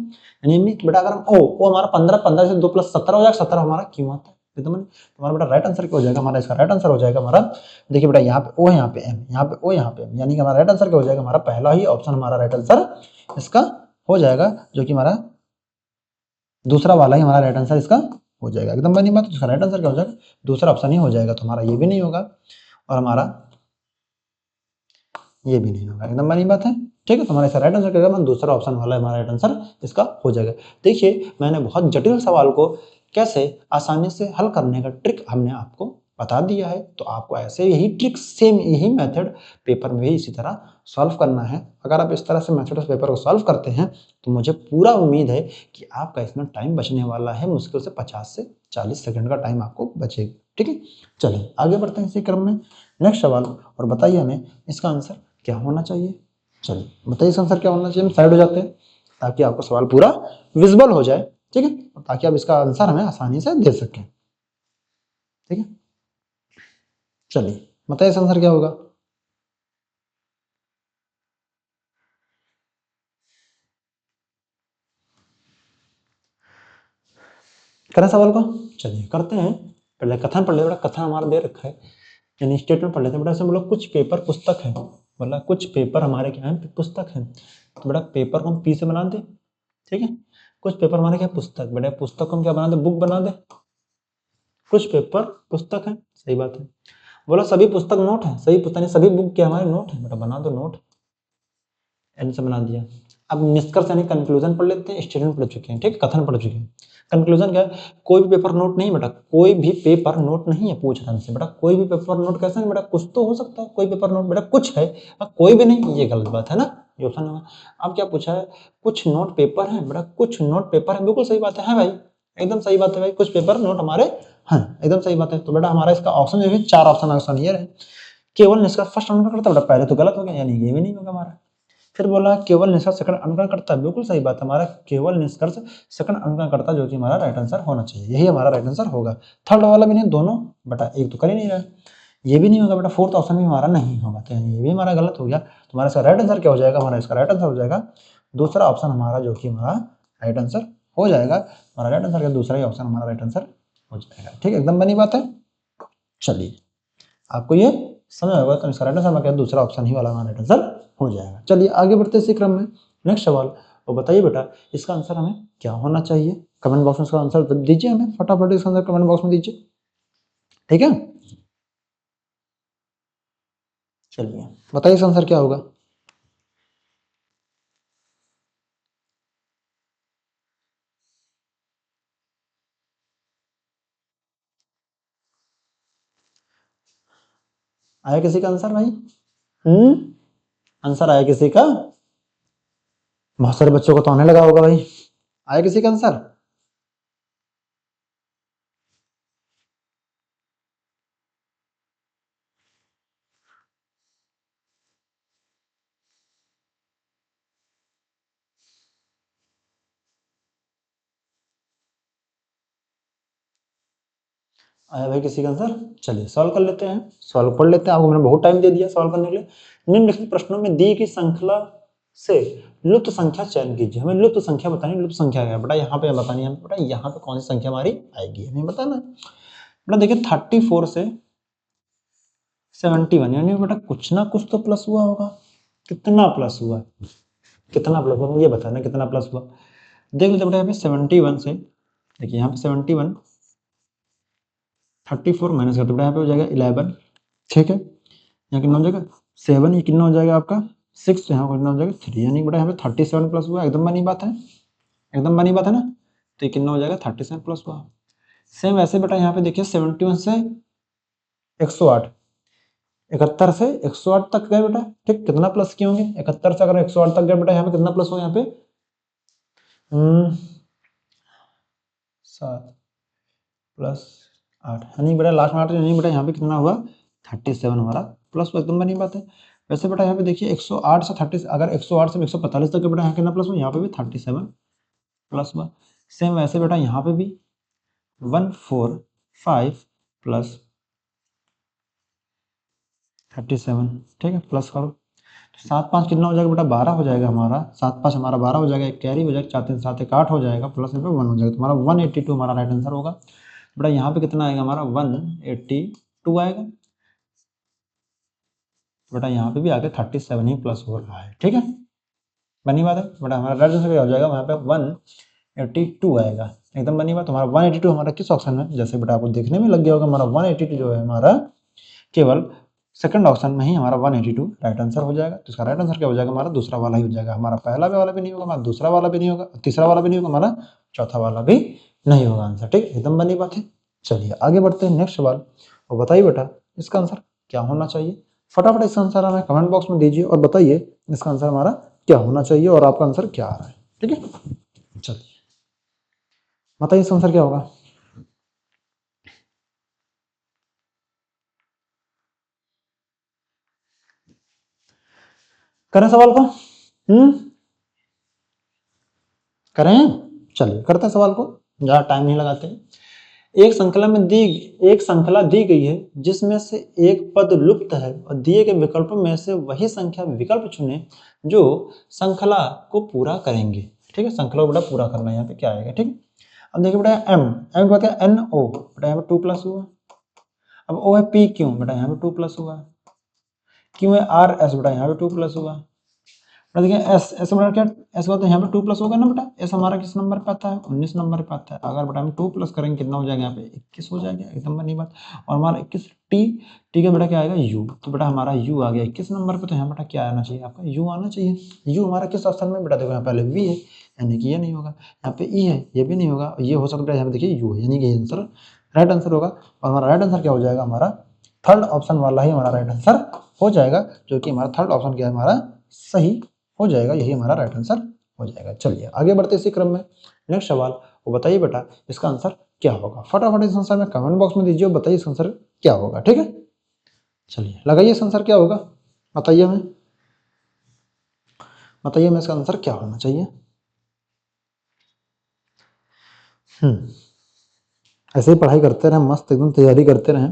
यानी बेटा अगर हम ओ हमारा 15 15 से 2 प्लस 17 हो जाएगा, 17 हमारा क्यों आता है एकदम। हमारा बेटा राइट आंसर क्या हो जाएगा, हमारा इसका राइट आंसर हो जाएगा हमारा, देखिए बेटा यहाँ पे ओ यहाँ पे एम, यहाँ पे ओ यहाँ पे एम, यानी कि हमारा राइट आंसर क्या हो जाएगा, हमारा पहला ही ऑप्शन हमारा राइट आंसर इसका हो जाएगा, जो कि हमारा दूसरा वाला ही हमारा राइट आंसर इसका हो जाएगा। एकदम बनी बात, इसका राइट आंसर क्या हो जाएगा, दूसरा ऑप्शन ही हो जाएगा। तो हमारा ये भी नहीं होगा और हमारा ये भी नहीं होगा, एकदम बनी बात है। ठीक है, तो हमारा इसका राइट आंसर क्या होगा, दूसरा ऑप्शन वाला हमारा राइट आंसर इसका हो जाएगा। देखिए मैंने बहुत जटिल सवाल को कैसे आसानी से हल करने का ट्रिक हमने आपको बता दिया है, तो आपको ऐसे यही ट्रिक सेम यही मेथड पेपर में भी इसी तरह सॉल्व करना है। अगर आप इस तरह से मेथड उस पेपर को सॉल्व करते हैं तो मुझे पूरा उम्मीद है कि आपका इसमें टाइम बचने वाला है, मुश्किल से 50 से 40 सेकंड का टाइम आपको बचेगा। ठीक है, चलिए आगे बढ़ते हैं इसी क्रम में। नेक्स्ट सवाल, और बताइए हमें इसका आंसर क्या होना चाहिए। चलिए बताइए इसका आंसर क्या होना चाहिए, हम साइड हो जाते हैं ताकि आपको सवाल पूरा विजिबल हो जाए। ठीक है, ताकि आप इसका आंसर हमें आसानी से दे सकें। ठीक है, चलिए बताइए इसका आंसर क्या होगा। करें सवाल को, चलिए करते हैं। पहले कथन पढ़ लेते, कथन हमारा दे रखा है, यानी स्टेटमेंट पढ़ लेते हैं बेटा। ऐसे बोलो कुछ पेपर पुस्तक है, बोला कुछ पेपर हमारे क्या है, पुस्तक है। तो बेटा पेपर को हम पी से बना दे, ठीक है। कुछ पेपर हमारे क्या पुस्तक, बेटा पुस्तक को हम क्या बना दे, बुक बना दे। कुछ पेपर पुस्तक है, सही बात है। बोला सभी पुस्तक नोट है, सभी पुस्तक सभी बुक क्या हमारे नोट है, बेटा बना दो नोट, एन से बना दिया। अब निष्कर्ष यानी कंक्लूजन पढ़ लेते हैं, स्टेटमेंट पढ़ चुके हैं, ठीक, कथन पढ़ चुके हैं। कंक्लूजन क्या है, कोई भी पेपर नोट नहीं बेटा, कोई भी पेपर नोट नहीं है। पूछ रहा हमसे बेटा कोई भी पेपर नोट कैसे नहीं बेटा, कुछ तो हो सकता है कोई पेपर नोट, बेटा कुछ है कोई भी नहीं, ये गलत बात है ना, ये ऑप्शन होगा। अब क्या पूछा है, कुछ नोट पेपर है, बेटा कुछ नोट पेपर है, बिल्कुल सही बात है भाई, एकदम सही बात है भाई, कुछ पेपर नोट हमारे हैं, एकदम सही बात है। तो बेटा हमारा इसका ऑप्शन जो है 4 ऑप्शन ये रहे। केवल निष्कर्ष फर्स्ट अनुकरण करता, बेटा पहले तो गलत हो गया, यानी ये भी नहीं होगा हमारा। फिर बोला केवल निष्कर्ष सेकंड अनुकरण करता, बिल्कुल सही बात है, हमारा केवल निष्कर्ष सेकंड अनुकरण करता, जो कि हमारा राइट आंसर होना चाहिए, यही हमारा राइट आंसर होगा। थर्ड वाला भी नहीं, दोनों बेटा एक तो कर ही नहीं रहा, ये भी नहीं होगा बेटा, फोर्थ ऑप्शन भी हमारा नहीं होगा, तो ये भी हमारा गलत हो गया। तो हमारा इसका राइट आंसर क्या हो जाएगा, हमारा इसका राइट आंसर हो जाएगा दूसरा ऑप्शन हमारा, जो कि हमारा राइट आंसर हो जाएगा। हमारा राइट आंसर का दूसरा ही ऑप्शन हमारा राइट आंसर हो जाएगा। ठीक है, एकदम बनी बात है। चलिए आपको ये समझ होगा, तो इसका राइट आंसर क्या दूसरा ऑप्शन ही वाला हमारा राइट आंसर हो जाएगा। चलिए आगे बढ़ते इसी क्रम में। नेक्स्ट सवाल, तो बताइए बेटा इसका आंसर हमें क्या होना चाहिए। कमेंट बॉक्स में इसका आंसर दीजिए, हमें फटाफट इसका आंसर कमेंट बॉक्स में दीजिए। ठीक है, चलिए बताइए इसका आंसर क्या होगा। आया किसी का आंसर भाई? आंसर आया किसी का? बहुत सारे बच्चों को तो आने लगा होगा भाई। आया किसी का आंसर? आया भाई किसी का आंसर? चलिए सॉल्व कर लेते हैं, सॉल्व पढ़ लेते हैं। आपको मैंने बहुत टाइम दे दिया सॉल्व करने के लिए। निम्नलिखित प्रश्नों में दी गई श्रृंखला से लुप्त संख्या चयन कीजिए। हमें लुप्त संख्या बतानी, लुप्त संख्या क्या है बेटा, यहाँ पे बतानी है बेटा, यहाँ पे कौन सी संख्या हमारी आएगी हमें बताना बेटा। देखिए 34 से 71, यानी बेटा कुछ ना कुछ तो प्लस हुआ होगा। कितना प्लस हुआ, कितना प्लस हुआ ये बताना, कितना प्लस हुआ। देख लेते बेटा यहाँ पे 71 से, देखिए यहाँ पे 71 34 माइनस करते बेटा यहाँ पे हो जाएगा 11। ठीक है, यहाँ कितना हो जाएगा 7, ये कितना हो जाएगा आपका 6, यहाँ कितना हो जाएगा 3, यानी बेटा यहाँ पे 37 प्लस हुआ। एकदम बनी बात है, एकदम बनी बात है ना। तो ये कितना हो जाएगा 37 प्लस हुआ। सेम ऐसे बेटा यहाँ पे देखिए 71 से 108, 71 से 108 तक गए बेटा। ठीक, कितना प्लस किए होंगे 71 से अगर 108 तक गए बेटा, यहाँ पे कितना प्लस हो, यहाँ पे 7 प्लस 8, यानी बेटा लास्ट में 8, यानी बेटा यहाँ पे कितना हुआ 37 हमारा प्लस हुआ। एकदम बनी बात है। वैसे बेटा यहाँ पे देखिए 108 से 30, अगर 108 से 145 तक बेटा यहाँ कितना प्लस हुआ, यहाँ पे भी 37 प्लस हुआ। सेम वैसे बेटा यहाँ पे भी 145 प्लस 37, ठीक है, प्लस करो। तो 7 5 कितना हो जाएगा बेटा, 12 हो जाएगा हमारा। 7 5 हमारा 12 हो जाएगा, एक कैरी हो जाएगा, 4 3 7 1 8 हो जाएगा, प्लस यहाँ पे 1 हो जाएगा, तुम्हारा 182 हमारा राइट आंसर होगा। बेटा यहाँ पे कितना आएगा हमारा, 182 आएगा। बेटा यहाँ पे भी आगे 37 ही प्लस हो रहा है, ठीक है, बनी बात है। बेटा हमारा राइट आंसर क्या हो जाएगा, वहाँ पे 182 आएगा, एकदम बनी बात। हमारा 182 हमारा किस ऑप्शन में, जैसे बेटा आपको देखने में लग गया होगा, हमारा 182 जो है हमारा केवल सेकंड ऑप्शन में ही हमारा 182 राइट आंसर हो जाएगा। तो इसका राइट आंसर क्या हो जाएगा, हमारा दूसरा वाला ही हो जाएगा। हमारा पहला वाला भी नहीं होगा, हमारा दूसरा वाला भी नहीं होगा, तीसरा वाला भी नहीं होगा, हमारा चौथा वाला भी नहीं होगा आंसर, ठीक, एकदम बनी बात है। चलिए आगे बढ़ते हैं, नेक्स्ट सवाल। और बताइए बेटा इसका आंसर क्या होना चाहिए। फटाफट इसका आंसर हमें कमेंट बॉक्स में दीजिए और बताइए इसका आंसर हमारा क्या होना चाहिए और आपका आंसर क्या आ रहा है, ठीक है। चलिए बताइए इसका आंसर क्या होगा। करें सवाल को, करें, चलिए करते हैं सवाल को, ज्यादा टाइम नहीं लगाते हैं। एक श्रृंखला दी गई है जिसमें से एक पद लुप्त है और दिए गए विकल्पों में से वही संख्या विकल्प चुने जो श्रृंखला को पूरा करेंगे, ठीक है। श्रृंखला को बेटा पूरा करना है, यहाँ पे क्या आएगा, ठीक है। अब देखिए बेटा एम के बाद एन ओ, बेटा यहाँ पे 2 प्लस हुआ। अब ओ है पी क्यू, बेटा यहाँ पे 2 प्लस हुआ। क्यू है आर एस, बेटा यहाँ पे 2 प्लस हुआ। देखिए एस एस हमारा क्या, एस का तो यहाँ पे 2 प्लस होगा ना बेटा। एस हमारा किस नंबर पे आता है, 19 नंबर पे आता है। अगर बेटा हम 2 प्लस करेंगे कितना हो जाएगा, यहाँ पे 21 हो जाएगा, एकदम बनी बात। और हमारा 21 टी का बेटा क्या आएगा, यू। तो बेटा हमारा यू आ गया 21 नंबर पे, तो यहाँ बेटा क्या आना चाहिए, आपका यू आना चाहिए। यू हमारा किस ऑप्शन में बेटा, देखो यहाँ पहले वी है यानी कि ये नहीं होगा, यहाँ पे ई है ये भी नहीं होगा, ये हो सकता है यहाँ पे देखिए यू है यानी कि आंसर राइट आंसर होगा। और हमारा राइट आंसर क्या हो जाएगा, हमारा थर्ड ऑप्शन वाला ही हमारा राइट आंसर हो जाएगा, जो कि हमारा थर्ड ऑप्शन क्या है, हमारा सही हो जाएगा, यही हमारा राइट आंसर हो जाएगा। चलिए आगे बढ़ते इसी क्रम में, नेक्स्ट सवाल। वो बताइए बेटा इसका आंसर क्या होगा। फटाफट इस आंसर में कमेंट बॉक्स में दीजिए, बताइए इसका आंसर क्या होगा, ठीक है। चलिए लगाइए इसका आंसर क्या होगा, बताइए हमें, बताइए हमें इसका आंसर क्या होना चाहिए। ऐसे ही पढ़ाई करते रहें, मस्त एकदम तैयारी करते रहें,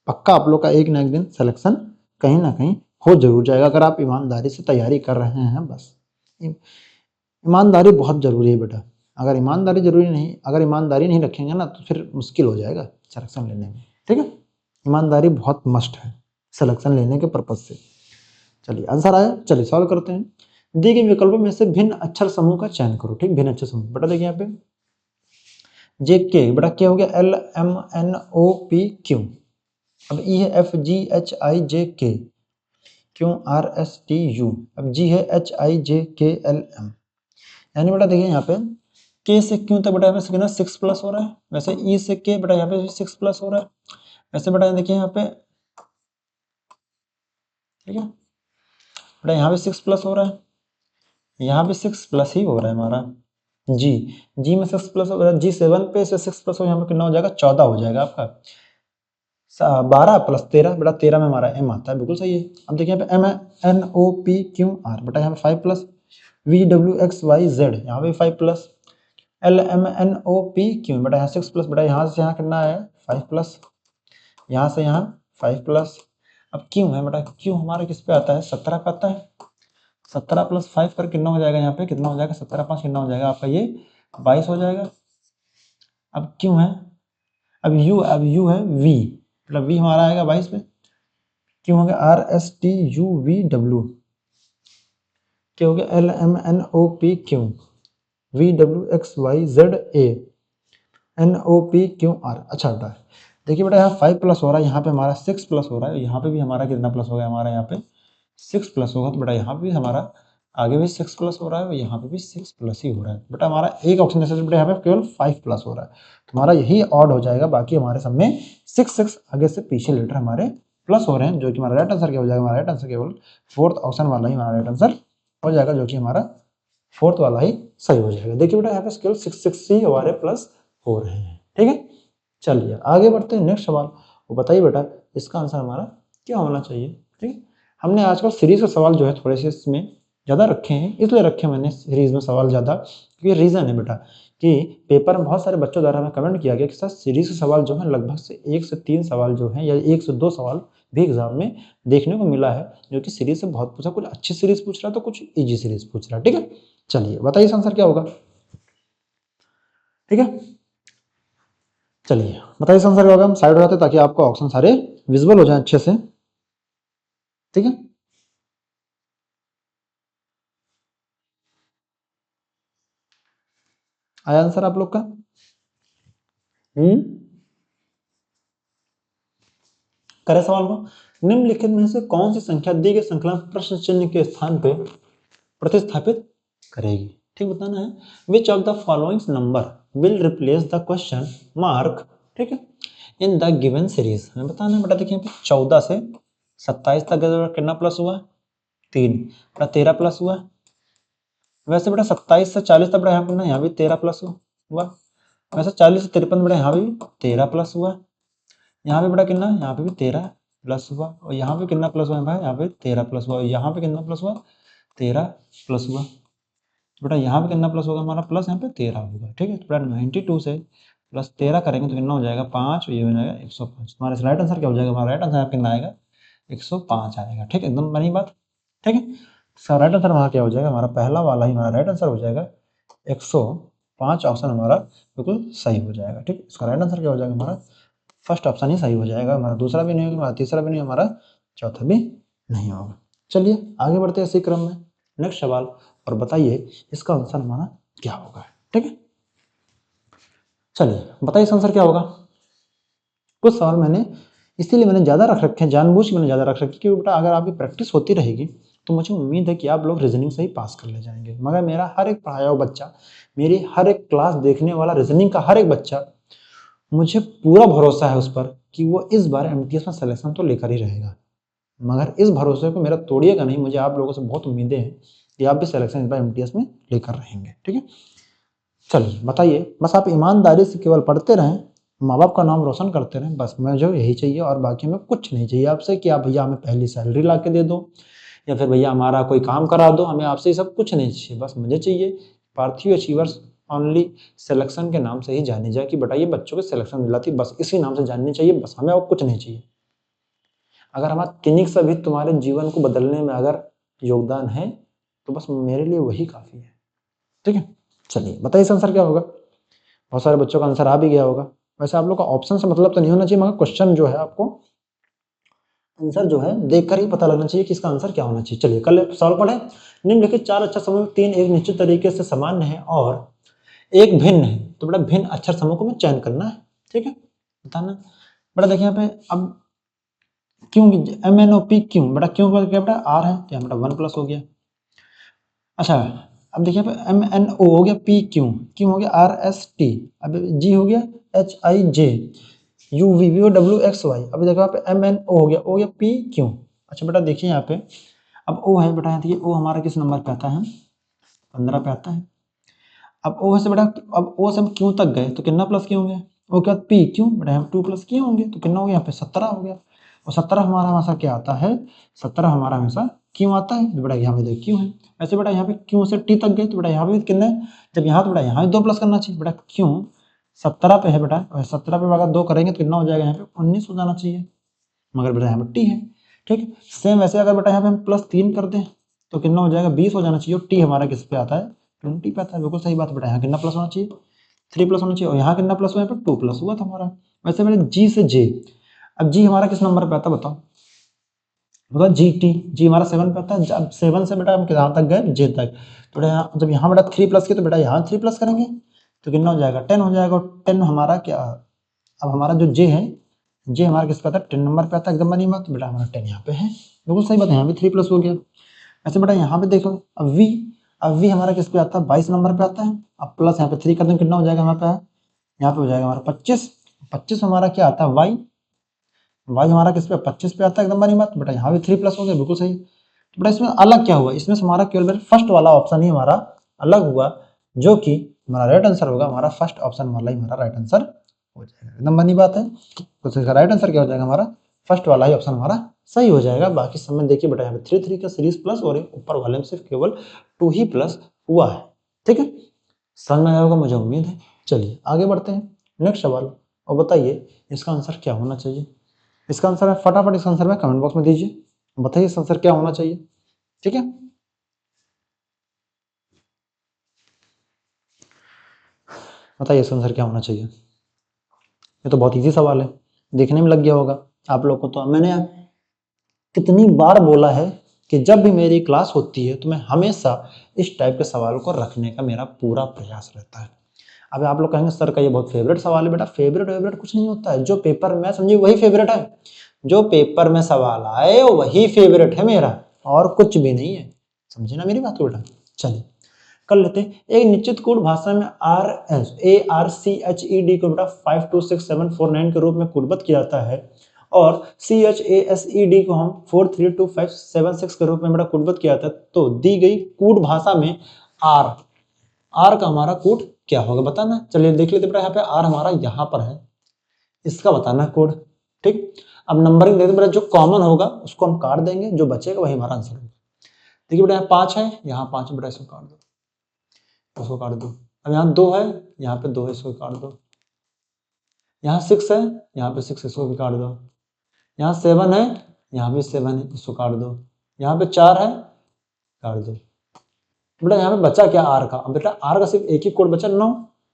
पक्का आप लोग का एक ना एक दिन सिलेक्शन कहीं ना कहीं हो जरूर जाएगा, अगर आप ईमानदारी से तैयारी कर रहे हैं। बस ईमानदारी बहुत जरूरी है बेटा, अगर ईमानदारी नहीं रखेंगे ना तो फिर मुश्किल हो जाएगा सिलेक्शन लेने में, ठीक है। ईमानदारी बहुत मस्ट है सिलेक्शन लेने के पर्पज से। चलिए आंसर आया, चलिए सॉल्व करते हैं। दिए गए विकल्पों में से भिन्न अक्षर समूह का चयन करो, ठीक, भिन्न अक्षर समूह। बेटा देखिए यहाँ पे जे के, बेटा क्या हो गया, L M N O P Q. अब ई है F G H I J K, Q R S T U. अब जी है एच आई जे के एल एम। यानी बेटा देखिए यहाँ पे के से क्यू तक बेटा यहाँ पे 6 प्लस हो रहा है, वैसे ई से के बेटा यहाँ पे 6 प्लस हो रहा है, वैसे बेटा देखिए यहाँ पे, ठीक है बेटा यहाँ पे 6 प्लस हो रहा है, यहाँ पे 6 प्लस ही हो रहा है हमारा। जी में 6 प्लस हो रहा है, जी 7 पे से 6 प्लस हो, यहाँ पे कितना हो जाएगा, 14 हो जाएगा आपका। 12 प्लस 13, बेटा 13 में हमारा एम आता है, बिल्कुल सही है। अब देखिए यहाँ पे M N O P Q R, बेटा यहाँ पे 5 plus, V W X Y Z यहाँ पे 5 plus, L M N O P Q, बेटा यहाँ 6 प्लस, बेटा यहाँ से यहाँ कितना है 5 प्लस, यहाँ से यहाँ 5 प्लस। अब क्यू है बेटा, क्यू हमारा किस पे आता है, 17 पे आता है। 17 प्लस 5 पर कितना हो जाएगा, यहाँ पे कितना हो जाएगा, 17 5 कितना हो जाएगा आपका, ये 22 हो जाएगा। अब क्यू है, अब यू है वी, मतलब वी हमारा आएगा 22 पे। क्यू हो गया R S T U V W, क्या हो गया L M N O P Q, V W X Y Z A, N O P Q R. अच्छा बेटा देखिए बेटा यहाँ 5 प्लस हो रहा है, यहाँ पे हमारा 6 प्लस हो रहा है, यहाँ पे भी हमारा कितना प्लस हो गया, हमारा यहाँ पे 6 प्लस होगा, तो बेटा यहाँ पे भी हमारा आगे भी 6 प्लस हो रहा है और यहाँ पे भी 6 प्लस ही हो रहा है। बेटा हमारा एक ऑप्शन जैसे बेटा यहाँ पे केवल 5 प्लस हो रहा है, तो हमारा यही ऑड हो जाएगा, बाकी हमारे सब में 6 आगे से पीछे लेटर हमारे प्लस हो रहे हैं, जो कि हमारा राइट आंसर क्या हो जाएगा, हमारा राइट आंसर केवल फोर्थ ऑप्शन वाला ही हमारा राइट आंसर हो जाएगा, जो कि हमारा फोर्थ वाला ही सही हो जाएगा। देखिए बेटा यहाँ पे केवल 6 ही हमारे प्लस हो रहे हैं, ठीक है। चलिए आगे बढ़ते हैं, नेक्स्ट सवाल। वो बताइए बेटा इसका आंसर हमारा क्या होना चाहिए, ठीक है। हमने आजकल सीरीज के सवाल जो है थोड़े से इसमें ज़्यादा रखे हैं, इसलिए रखे मैंने सीरीज में सवाल ज़्यादा, क्योंकि रीज़न है बेटा कि पेपर में बहुत सारे बच्चों द्वारा हमें कमेंट किया गया कि सर सीरीज के सवाल जो है लगभग से 1 से 3 सवाल जो है या 1 से 2 सवाल भी एग्जाम में देखने को मिला है, जो कि सीरीज से बहुत पूछा, कुछ अच्छी सीरीज पूछ रहा है तो कुछ इजी सीरीज पूछ रहा है। ठीक है, चलिए बताइए इसका आंसर क्या होगा। ठीक है, चलिए बताइए इसका आंसर क्या होगा। हम साइड हो जाते हैं ताकि आपको ऑप्शन सारे विजुअल हो जाए अच्छे से। ठीक है, आया आंसर आप लोग का। करें सवाल को। निम्नलिखित में से कौन सी संख्या दी गई श्रृंखला में प्रश्न चिन्ह के स्थान पे प्रतिस्थापित करेगी। ठीक बताना है। Which of the following number will replace the question mark, ठीक है, इन द गिवन सीरीज। हमें बताना है बेटा। देखिए 14 से 27 तक कितना प्लस हुआ, 3, बेटा 13 प्लस हुआ। वैसे बेटा 27 से 40 तक बेटा यहाँ भी 13 प्लस हुआ। वैसे 40 से 53 बेटा यहाँ भी 13 प्लस हुआ। यहाँ पे बेटा कितना, यहाँ पे भी 13 प्लस हुआ। और यहाँ पे कितना प्लस हुआ है भाई, यहाँ पे 13 प्लस हुआ। और यहाँ पे कितना प्लस हुआ, 13 प्लस हुआ। बेटा यहाँ पे कितना प्लस होगा हमारा, प्लस यहाँ पे 13 होगा। ठीक है, तो बेटा 92 से प्लस 13 करेंगे तो कितना हो जाएगा, 5, ये हो जाएगा 105। तुम्हारा राइट आंसर क्या हो जाएगा, हमारा राइट आंसर कितना आएगा, 105 आएगा। ठीक है, एकदम बनी बात। ठीक है, इसका राइट आंसर हमारा क्या हो जाएगा, हमारा पहला वाला ही हमारा राइट आंसर हो जाएगा 105। ऑप्शन हमारा बिल्कुल सही हो जाएगा। ठीक है, इसका राइट आंसर क्या हो जाएगा, हमारा फर्स्ट ऑप्शन ही सही हो जाएगा। हमारा दूसरा भी नहीं होगा, हमारा तीसरा भी नहीं, हमारा चौथा भी नहीं होगा। चलिए आगे बढ़ते हैं इसी क्रम में। नेक्स्ट सवाल, और बताइए इसका आंसर हमारा क्या होगा। ठीक है, चलिए बताइए इसका आंसर क्या होगा। कुछ सवाल मैंने इसीलिए मैंने ज़्यादा रख रखे हैं, जानबूझ के मैंने ज़्यादा रख रखे क्योंकि बेटा अगर आपकी प्रैक्टिस होती रहेगी तो मुझे उम्मीद है कि आप लोग रीजनिंग से ही पास कर ले जाएंगे। मगर मेरा हर एक पढ़ाया हुआ बच्चा, मेरी हर एक क्लास देखने वाला रीजनिंग का हर एक बच्चा, मुझे पूरा भरोसा है उस पर कि वो इस बार एमटीएस में सिलेक्शन तो लेकर ही रहेगा। मगर इस भरोसे को मेरा तोड़िएगा नहीं, मुझे आप लोगों से बहुत उम्मीदें हैं कि आप भी सिलेक्शन इस बार एमटीएस में लेकर रहेंगे। ठीक है, चलिए बताइए, बस आप ईमानदारी से केवल पढ़ते रहें, माँ बाप का नाम रोशन करते रहें, बस मुझे यही चाहिए और बाकी हमें कुछ नहीं चाहिए आपसे कि आप भैया हमें पहली सैलरी ला के दे दो या फिर भैया हमारा कोई काम करा दो। हमें आपसे ये सब कुछ नहीं चाहिए। बस मुझे चाहिए पार्थिव अचीवर्स ओनली सिलेक्शन के नाम से ही जानी जाए कि बेटा ये बच्चों को सिलेक्शन दिलाती, बस इसी नाम से जाननी चाहिए। बस हमें और कुछ नहीं चाहिए। अगर हमारा किन्हीं से भी तुम्हारे जीवन को बदलने में अगर योगदान है तो बस मेरे लिए वही काफ़ी है। ठीक है, चलिए बताइए इसका आंसर क्या होगा। बहुत सारे बच्चों का आंसर आ भी गया होगा। वैसे आप लोग का ऑप्शन से मतलब तो नहीं होना चाहिए, मगर क्वेश्चन जो है आपको आंसर जो है देखकर ही पता लगना चाहिए कि इसका आंसर क्या होना चाहिए। चलिए कल सवाल पढ़े। निम्नलिखित 4 अक्षर समूह में 3 एक निश्चित तरीके से सामान्य है और एक भिन्न है, तो बेटा भिन्न अक्षर समूह को हमें चयन करना है। ठीक है, बताना बेटा। देखिए यहाँ पे अब क्यों MNOP क्यों, बेटा क्यों क्या बेटा आर है तो यहाँ बेटा 1 प्लस हो गया। अच्छा अब देखिए पे MNO हो गया, P क्यों हो गया RST, अब G हो गया HIJ, UVVOWXY। अब देखो यहाँ पे MNO हो गया, O हो गया P क्यों। अच्छा बेटा देखिए यहाँ पे अब O है बेटा, यहाँ देखिए O हमारा किस नंबर पे आता है, 15 पे आता है। अब O से बेटा, अब O से हम क्यों तक गए तो कितना प्लस क्यों होंगे, O के बाद P क्यों बेटा हम 2 प्लस क्यों होंगे तो कितना हो गया यहाँ पे 17 हो गया। और 17 हमारा हमेशा क्या आता है, 17 हमारा हमेशा क्यों आता है, तो बेटा यहाँ पे देखो क्यों है। ऐसे बेटा यहाँ पे क्यों से टी तक गए तो बेटा यहाँ पे कितना है, जब यहाँ तो बेटा यहाँ भी 2 प्लस करना चाहिए। बेटा क्यों 17 पे है बेटा, और 17 पे अगर 2 करेंगे तो कितना हो जाएगा, यहाँ पे 19 हो जाना चाहिए, मगर बेटा यहाँ पे टी है। ठीक है, सेम वैसे अगर बेटा यहाँ पे हम +3 कर दें तो कितना हो जाएगा, 20 हो जाना चाहिए। और टी हमारा किस पे आता है, 20 पे आता है। बिल्कुल सही बात है बेटा, यहाँ कितना प्लस होना चाहिए, 3 प्लस होना चाहिए। और यहाँ कितना प्लस हुआ, यहाँ पे 2 प्लस हुआ था हमारा। वैसे बेटा जी से जे, अब जी हमारा किस नंबर पे आता है बताओ, मतलब जी हमारा 7 पे आता है। जब 7 से बेटा हम कहाँ तक गए, जे तक। तो बेटा जब यहाँ बेटा 3 प्लस किया तो बेटा यहाँ 3 प्लस करेंगे तो कितना हो जाएगा, 10 हो जाएगा। और 10 हमारा क्या, अब हमारा जो जे है, जे हमारा किस पे आता है, 10 नंबर पे आता है, एकदम बनी बात। तो बेटा हमारा 10 यहाँ पे है, बिल्कुल सही बात है, यहाँ भी 3 प्लस हो गया। ऐसे बेटा यहाँ पे देखो अब वी हमारा किस पे आता है, 22 नंबर पे आता है। अब प्लस यहाँ पे 3 कर दें कितना हो जाएगा हमारे पे, यहाँ पे हो जाएगा हमारा 25 हमारा क्या आता है, वाई हमारा किस पे 25 पे आता है, एकदम बनी बात। बेटा यहाँ भी 3 प्लस हो गया, बिल्कुल सही। तो बेटा इसमें अलग क्या हुआ, इसमें हमारा केवल फर्स्ट वाला ऑप्शन ही हमारा अलग हुआ, जो कि हमारा राइट आंसर होगा, हमारा फर्स्ट ऑप्शन वाला ही हमारा राइट आंसर हो जाएगा, एकदम बनी बात है। तो इसका राइट आंसर क्या हो जाएगा, हमारा फर्स्ट वाला ही ऑप्शन हमारा सही हो जाएगा। बाकी सब में देखिए बेटा यहाँ पे 3 का सीरीज प्लस और ऊपर वाले में सिर्फ केवल 2 ही प्लस हुआ है। ठीक है, समझ में आया होगा मुझे उम्मीद है। चलिए आगे बढ़ते हैं, नेक्स्ट सवाल, और बताइए इसका आंसर क्या होना चाहिए। इसका आंसर है, फटाफट इसका आंसर में कमेंट बॉक्स में दीजिए, बताइए इसका आंसर क्या होना चाहिए। ठीक है, बताइए इसका आंसर क्या होना चाहिए। ये तो बहुत इजी सवाल है, देखने में लग गया होगा आप लोग को। तो मैंने कितनी बार बोला है कि जब भी मेरी क्लास होती है तो मैं हमेशा इस टाइप के सवाल को रखने का मेरा पूरा प्रयास रहता है। अब आप लोग कहेंगे सर का ये बहुत फेवरेट सवाल है। बेटा फेवरेट वेवरेट कुछ नहीं होता है, जो पेपर में समझिए वही फेवरेट है, जो पेपर में सवाल आए वही फेवरेट है मेरा, और कुछ भी नहीं है। समझे ना मेरी बात को बेटा। चलिए कर लेते हैं। एक निश्चित कोड भाषा में ARCHED को बेटा 526749 के रूप में कोडबद्ध किया जाता है, और CHASED को हम 432576 के रूप में बेटा कोडबद्ध किया जाता है। तो दी गई कोड भाषा में आर का हमारा कोड क्या होगा बताना है। चलिए देख लेते बेटा, यहाँ पे आर हमारा यहाँ पर है, इसका बताना है कोड। ठीक, अब नंबरिंग देखते बेटा, जो कॉमन होगा उसको हम काट देंगे, जो बचेगा वही हमारा आंसर होगा। देखिए बेटा यहाँ 5 है, यहाँ 5 बेटा, इसको काट दो, उसको काट दो। अब यहाँ 2 है, यहाँ पे 2 है, इसको काट दो। यहाँ 6 है, यहाँ पे 6, इसको भी काट दो। यहाँ 7 है, यहाँ भी 7 है, इसको काट दो। यहाँ पे 4 है, काट दो। बेटा यहाँ पे बचा क्या आर का। अब बेटा आर का सिर्फ एक ही कोड बचा 9।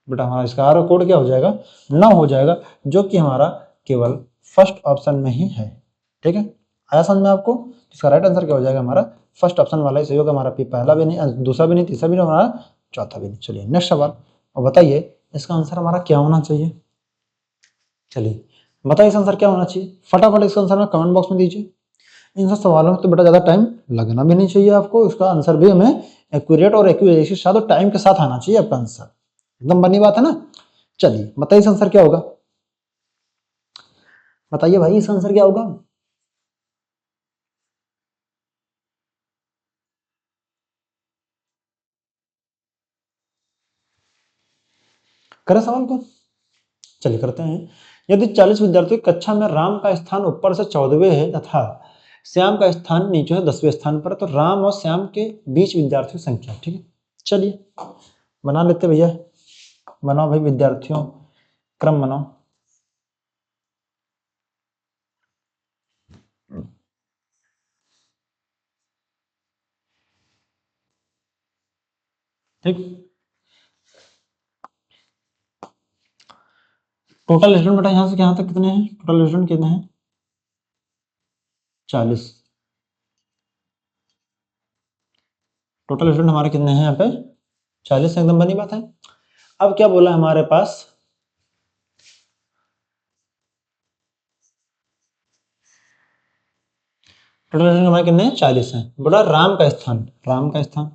बेटा हमारा इसका आर का कोड क्या हो जाएगा, 9 हो जाएगा, जो कि हमारा केवल फर्स्ट ऑप्शन में ही है। ठीक है, आया समझ में आपको। इसका राइट आंसर क्या हो जाएगा, हमारा फर्स्ट ऑप्शन वाला ही सही होगा। हमारा पहला भी नहीं, दूसरा भी नहीं, तीसरा भी नहीं, हमारा चौथा भी नहीं। चलिए नेक्स्ट सवाल, और बताइए इसका आंसर हमारा क्या होना चाहिए। चलिए बताइए इसका आंसर क्या होना चाहिए, फटाफट इसका आंसर में कमेंट बॉक्स में दीजिए। इन सब सवालों में तो बेटा ज़्यादा टाइम लगना भी नहीं चाहिए आपको, इसका आंसर भी हमें एक्यूरेट और एक्यूरेसी के साथ और टाइम के साथ आना चाहिए आपका आंसर, एकदम बनी बात है ना। चलिए बताइए इसका आंसर क्या होगा, बताइए भाई इसका आंसर क्या होगा। करें सवाल को, चलिए करते हैं। यदि 40 विद्यार्थी कक्षा में राम का स्थान ऊपर से 14वें है तथा श्याम का स्थान नीचे से 10वें स्थान पर, तो राम और श्याम के बीच विद्यार्थियों की संख्या। ठीक है, चलिए बना लेते भैया, बनाओ भाई विद्यार्थियों, क्रम बनाओ। ठीक, टोटल स्टूडेंट बेटा यहाँ से यहाँ तक कितने हैं, टोटल स्टूडेंट कितने हैं, 40। टोटल स्टूडेंट हमारे कितने हैं यहाँ पे, 40, एकदम बनी बात है। अब क्या बोला हमारे पास, टोटल स्टूडेंट हमारे कितने हैं, 40 हैं। बोला राम का स्थान, राम का स्थान,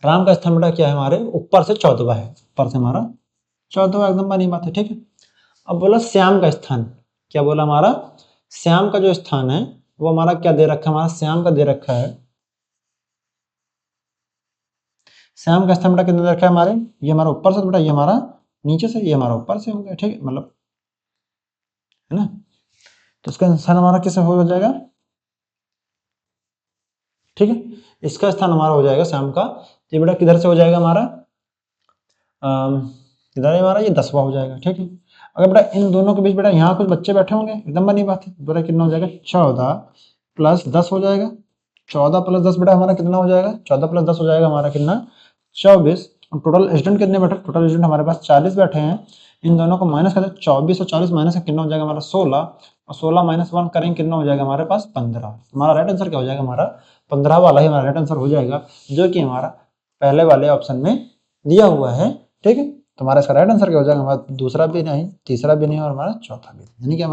राम का स्थान बेटा क्या है हमारे ऊपर से 14वां है, ऊपर से हमारा 14वां, एकदम बनी बात है। ठीक है, अब बोला श्याम का स्थान, क्या बोला हमारा, श्याम का जो स्थान है वो हमारा क्या दे रखा है, हमारा श्याम का दे रखा है, श्याम का स्थान बेटा कितना दे रखा है हमारे, ये हमारा ऊपर से बेटा, ये हमारा नीचे से, ये हमारा ऊपर से हो गया। ठीक है, मतलब है ना, तो इसका स्थान हमारा किस हो जाएगा। ठीक है, इसका स्थान हमारा हो जाएगा श्याम का, ये बेटा किधर से हो जाएगा हमारा, किधर है हमारा, ये 10वां हो जाएगा। ठीक है, अगर बेटा इन दोनों के बीच बेटा यहाँ कुछ बच्चे बैठे होंगे, एकदम बनी बात है, बेटा कितना हो जाएगा, 14 प्लस 10 हो जाएगा। 14 प्लस 10 बेटा हमारा कितना हो जाएगा, 14 प्लस 10 हो जाएगा हमारा कितना, 24। टोटल स्टूडेंट कितने बैठे, टोटल स्टूडेंट हमारे पास 40 बैठे हैं। इन दोनों को माइनस करें, 24 और 40 माइनस कितना हो जाएगा हमारा 16, और 16 माइनस 1 करेंगे कितना हो जाएगा हमारे पास 15। हमारा राइट आंसर क्या हो जाएगा, हमारा 15 वाला ही हमारा राइट आंसर हो जाएगा, जो कि हमारा पहले वाले ऑप्शन में दिया हुआ है। ठीक है, तो हमारा इसका राइट आंसर क्या हो जाएगा, हमारा दूसरा भी नहीं, तीसरा भी नहीं, और हमारा चौथा भी नहीं, यानी कि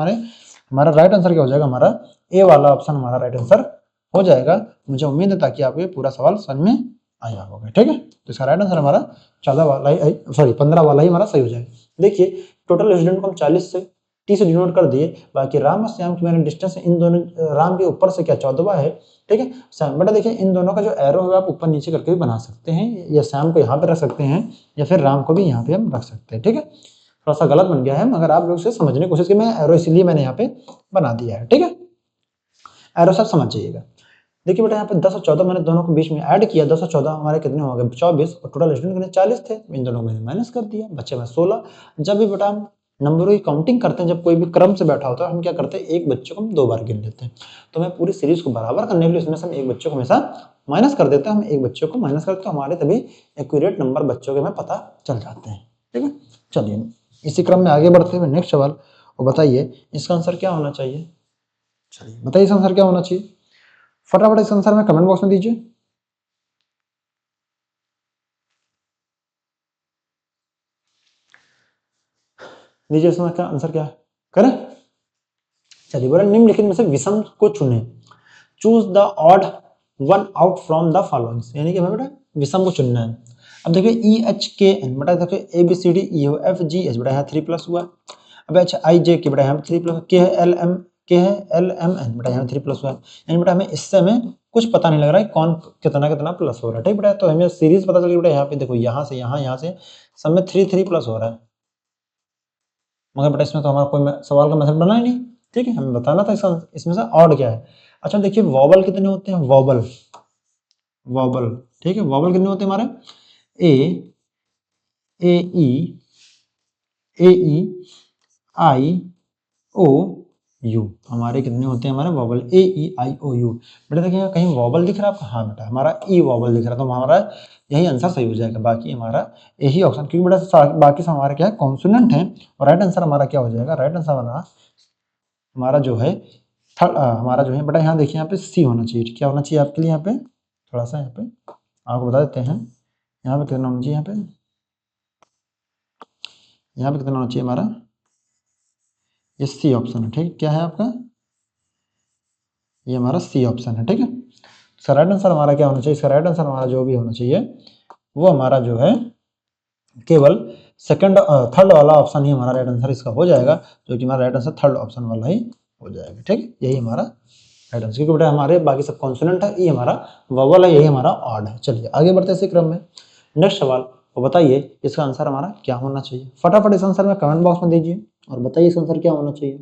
हमारा राइट आंसर क्या हो जाएगा, हमारा ए वाला ऑप्शन हमारा राइट आंसर हो जाएगा। मुझे उम्मीद है ताकि आपको ये पूरा सवाल समझ में आया होगा। ठीक है, तो इसका राइट आंसर हमारा 14 वाला ही, सॉरी 15 वाला ही हमारा सही हो जाएगा। देखिए टोटल स्टूडेंट को हम 40 से 30 से डिनोट कर दिए, बाकी राम और श्याम की मैंने डिस्टेंस इन दोनों, राम के ऊपर से क्या 14वां है। ठीक है, श्याम बेटा देखिए इन दोनों का जो एरो है आप ऊपर नीचे करके भी बना सकते हैं, या श्याम को यहाँ पे रख सकते हैं, या फिर राम को भी यहाँ पे हम रख सकते हैं। ठीक है, थोड़ा सा गलत बन गया है, मगर आप लोग से समझने की कोशिश की, मैं एरो इसलिए मैंने यहाँ पे बना दिया है। ठीक है, एरो सब समझ जाइएगा। देखिए बेटा यहाँ पे 10 और 14 मैंने दोनों को बीच में ऐड किया, 10 और 14 हमारे कितने हो गए 24, और टोटल स्टूडेंट कितने 40 थे, इन दोनों को मैंने माइनस कर दिया, बच्चे में 16। जब भी बेटा हम नंबरों की काउंटिंग करते हैं, जब कोई भी क्रम से बैठा होता है हम क्या करते हैं, एक बच्चे को हम 2 बार गिन लेते हैं। तो मैं पूरी सीरीज को बराबर करने के लिए उसमें से हम एक बच्चे को हमेशा माइनस कर देते हैं। हम एक बच्चे को माइनस करते हैं, हमारे तभी एक्यूरेट नंबर बच्चों के हमें पता चल जाते हैं। ठीक है, चलिए इसी क्रम में आगे बढ़ते हुए नेक्स्ट सवाल, और बताइए इसका आंसर क्या होना चाहिए। चलिए बताइए इसका आंसर क्या होना चाहिए, फटाफट इस आंसर में कमेंट बॉक्स में दीजिए। दीजिए इसका आंसर क्या है, करें। चलिए बोला निम्नलिखित में से विषम को चुने, choose the odd one out from the following, यानी कि हमें बेटा विषम को चुनना है। अब देखिए ई एच के एन बेटा, देखिए A B C D E F G H बेटा यहाँ 3 प्लस हुआ। अब एच आई जे के बेटा यहाँ 3 प्लस, के है एल एम एन बेटा यहाँ 3 प्लस हुआ। यानी बेटा हमें इससे हमें कुछ पता नहीं लग रहा है कौन कितना कितना प्लस हो रहा है। ठीक बेटा, तो हमें सीरीज पता चल गई बेटा, यहाँ पे देखो यहाँ से यहाँ से सब में 3 प्लस हो रहा है, मगर बेटा इसमें तो हमारा कोई सवाल का मेथड बना ही नहीं। ठीक है, हमें बताना था इसमें से ऑड क्या है। अच्छा देखिए वॉवल कितने होते हैं, वॉवल ठीक है, वॉवल कितने होते हैं हमारे, ए ई आई ओ यू, हमारे कितने होते हैं हमारे vowel, A E I O you. बेटा देखिए कहीं वॉवल दिख रहा है आपको, हाँ बेटा हमारा ई वॉवल दिख रहा है, तो हमारा यही आंसर सही हो जाएगा। बाकी हमारा यही ऑप्शन, क्योंकि बेटा बाकी सब हमारा क्या है कॉन्सोनेंट है, और राइट आंसर हमारा क्या हो जाएगा, राइट आंसर हमारा जो है हमारा जो है बेटा यहाँ देखिए यहाँ पे सी होना चाहिए। क्या होना चाहिए आपके लिए, यहाँ पे थोड़ा सा यहाँ पे आपको बता देते हैं, यहाँ पे कितना होना चाहिए, यहाँ पे कितना होना चाहिए हमारा, ये सी ऑप्शन है। ठीक, क्या है आपका, ये हमारा सी ऑप्शन है। ठीक है, इसका राइट आंसर हमारा क्या होना चाहिए, इसका राइट आंसर हमारा जो भी होना चाहिए वो हमारा जो है केवल सेकंड थर्ड वाला ऑप्शन ही हमारा राइट आंसर इसका हो जाएगा, जो कि हमारा राइट आंसर थर्ड ऑप्शन वाला ही हो जाएगा। ठीक है, यही हमारा राइट आंसर, क्योंकि बेटा हमारे बाकी सब कॉन्सोनेंट है, ये हमारा वोवल है, यही हमारा ऑड है। चलिए आगे बढ़ते हैं इसी क्रम में। नेक्स्ट सवाल, वो बताइए इसका आंसर हमारा क्या होना चाहिए। फटाफट इस आंसर में कमेंट बॉक्स में दीजिए और बताइए इसका आंसर क्या होना चाहिए।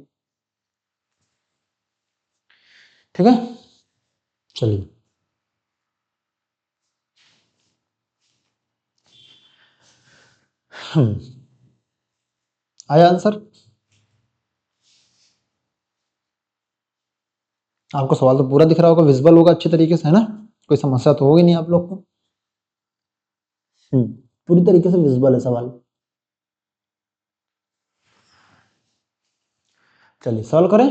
ठीक है, चलिए आया आंसर, आपको सवाल तो पूरा दिख रहा होगा, विजिबल होगा अच्छे तरीके से, है ना, कोई समस्या तो होगी नहीं आप लोग को। पूरी तरीके से विजिबल है सवाल। चलिए सॉल्व करें।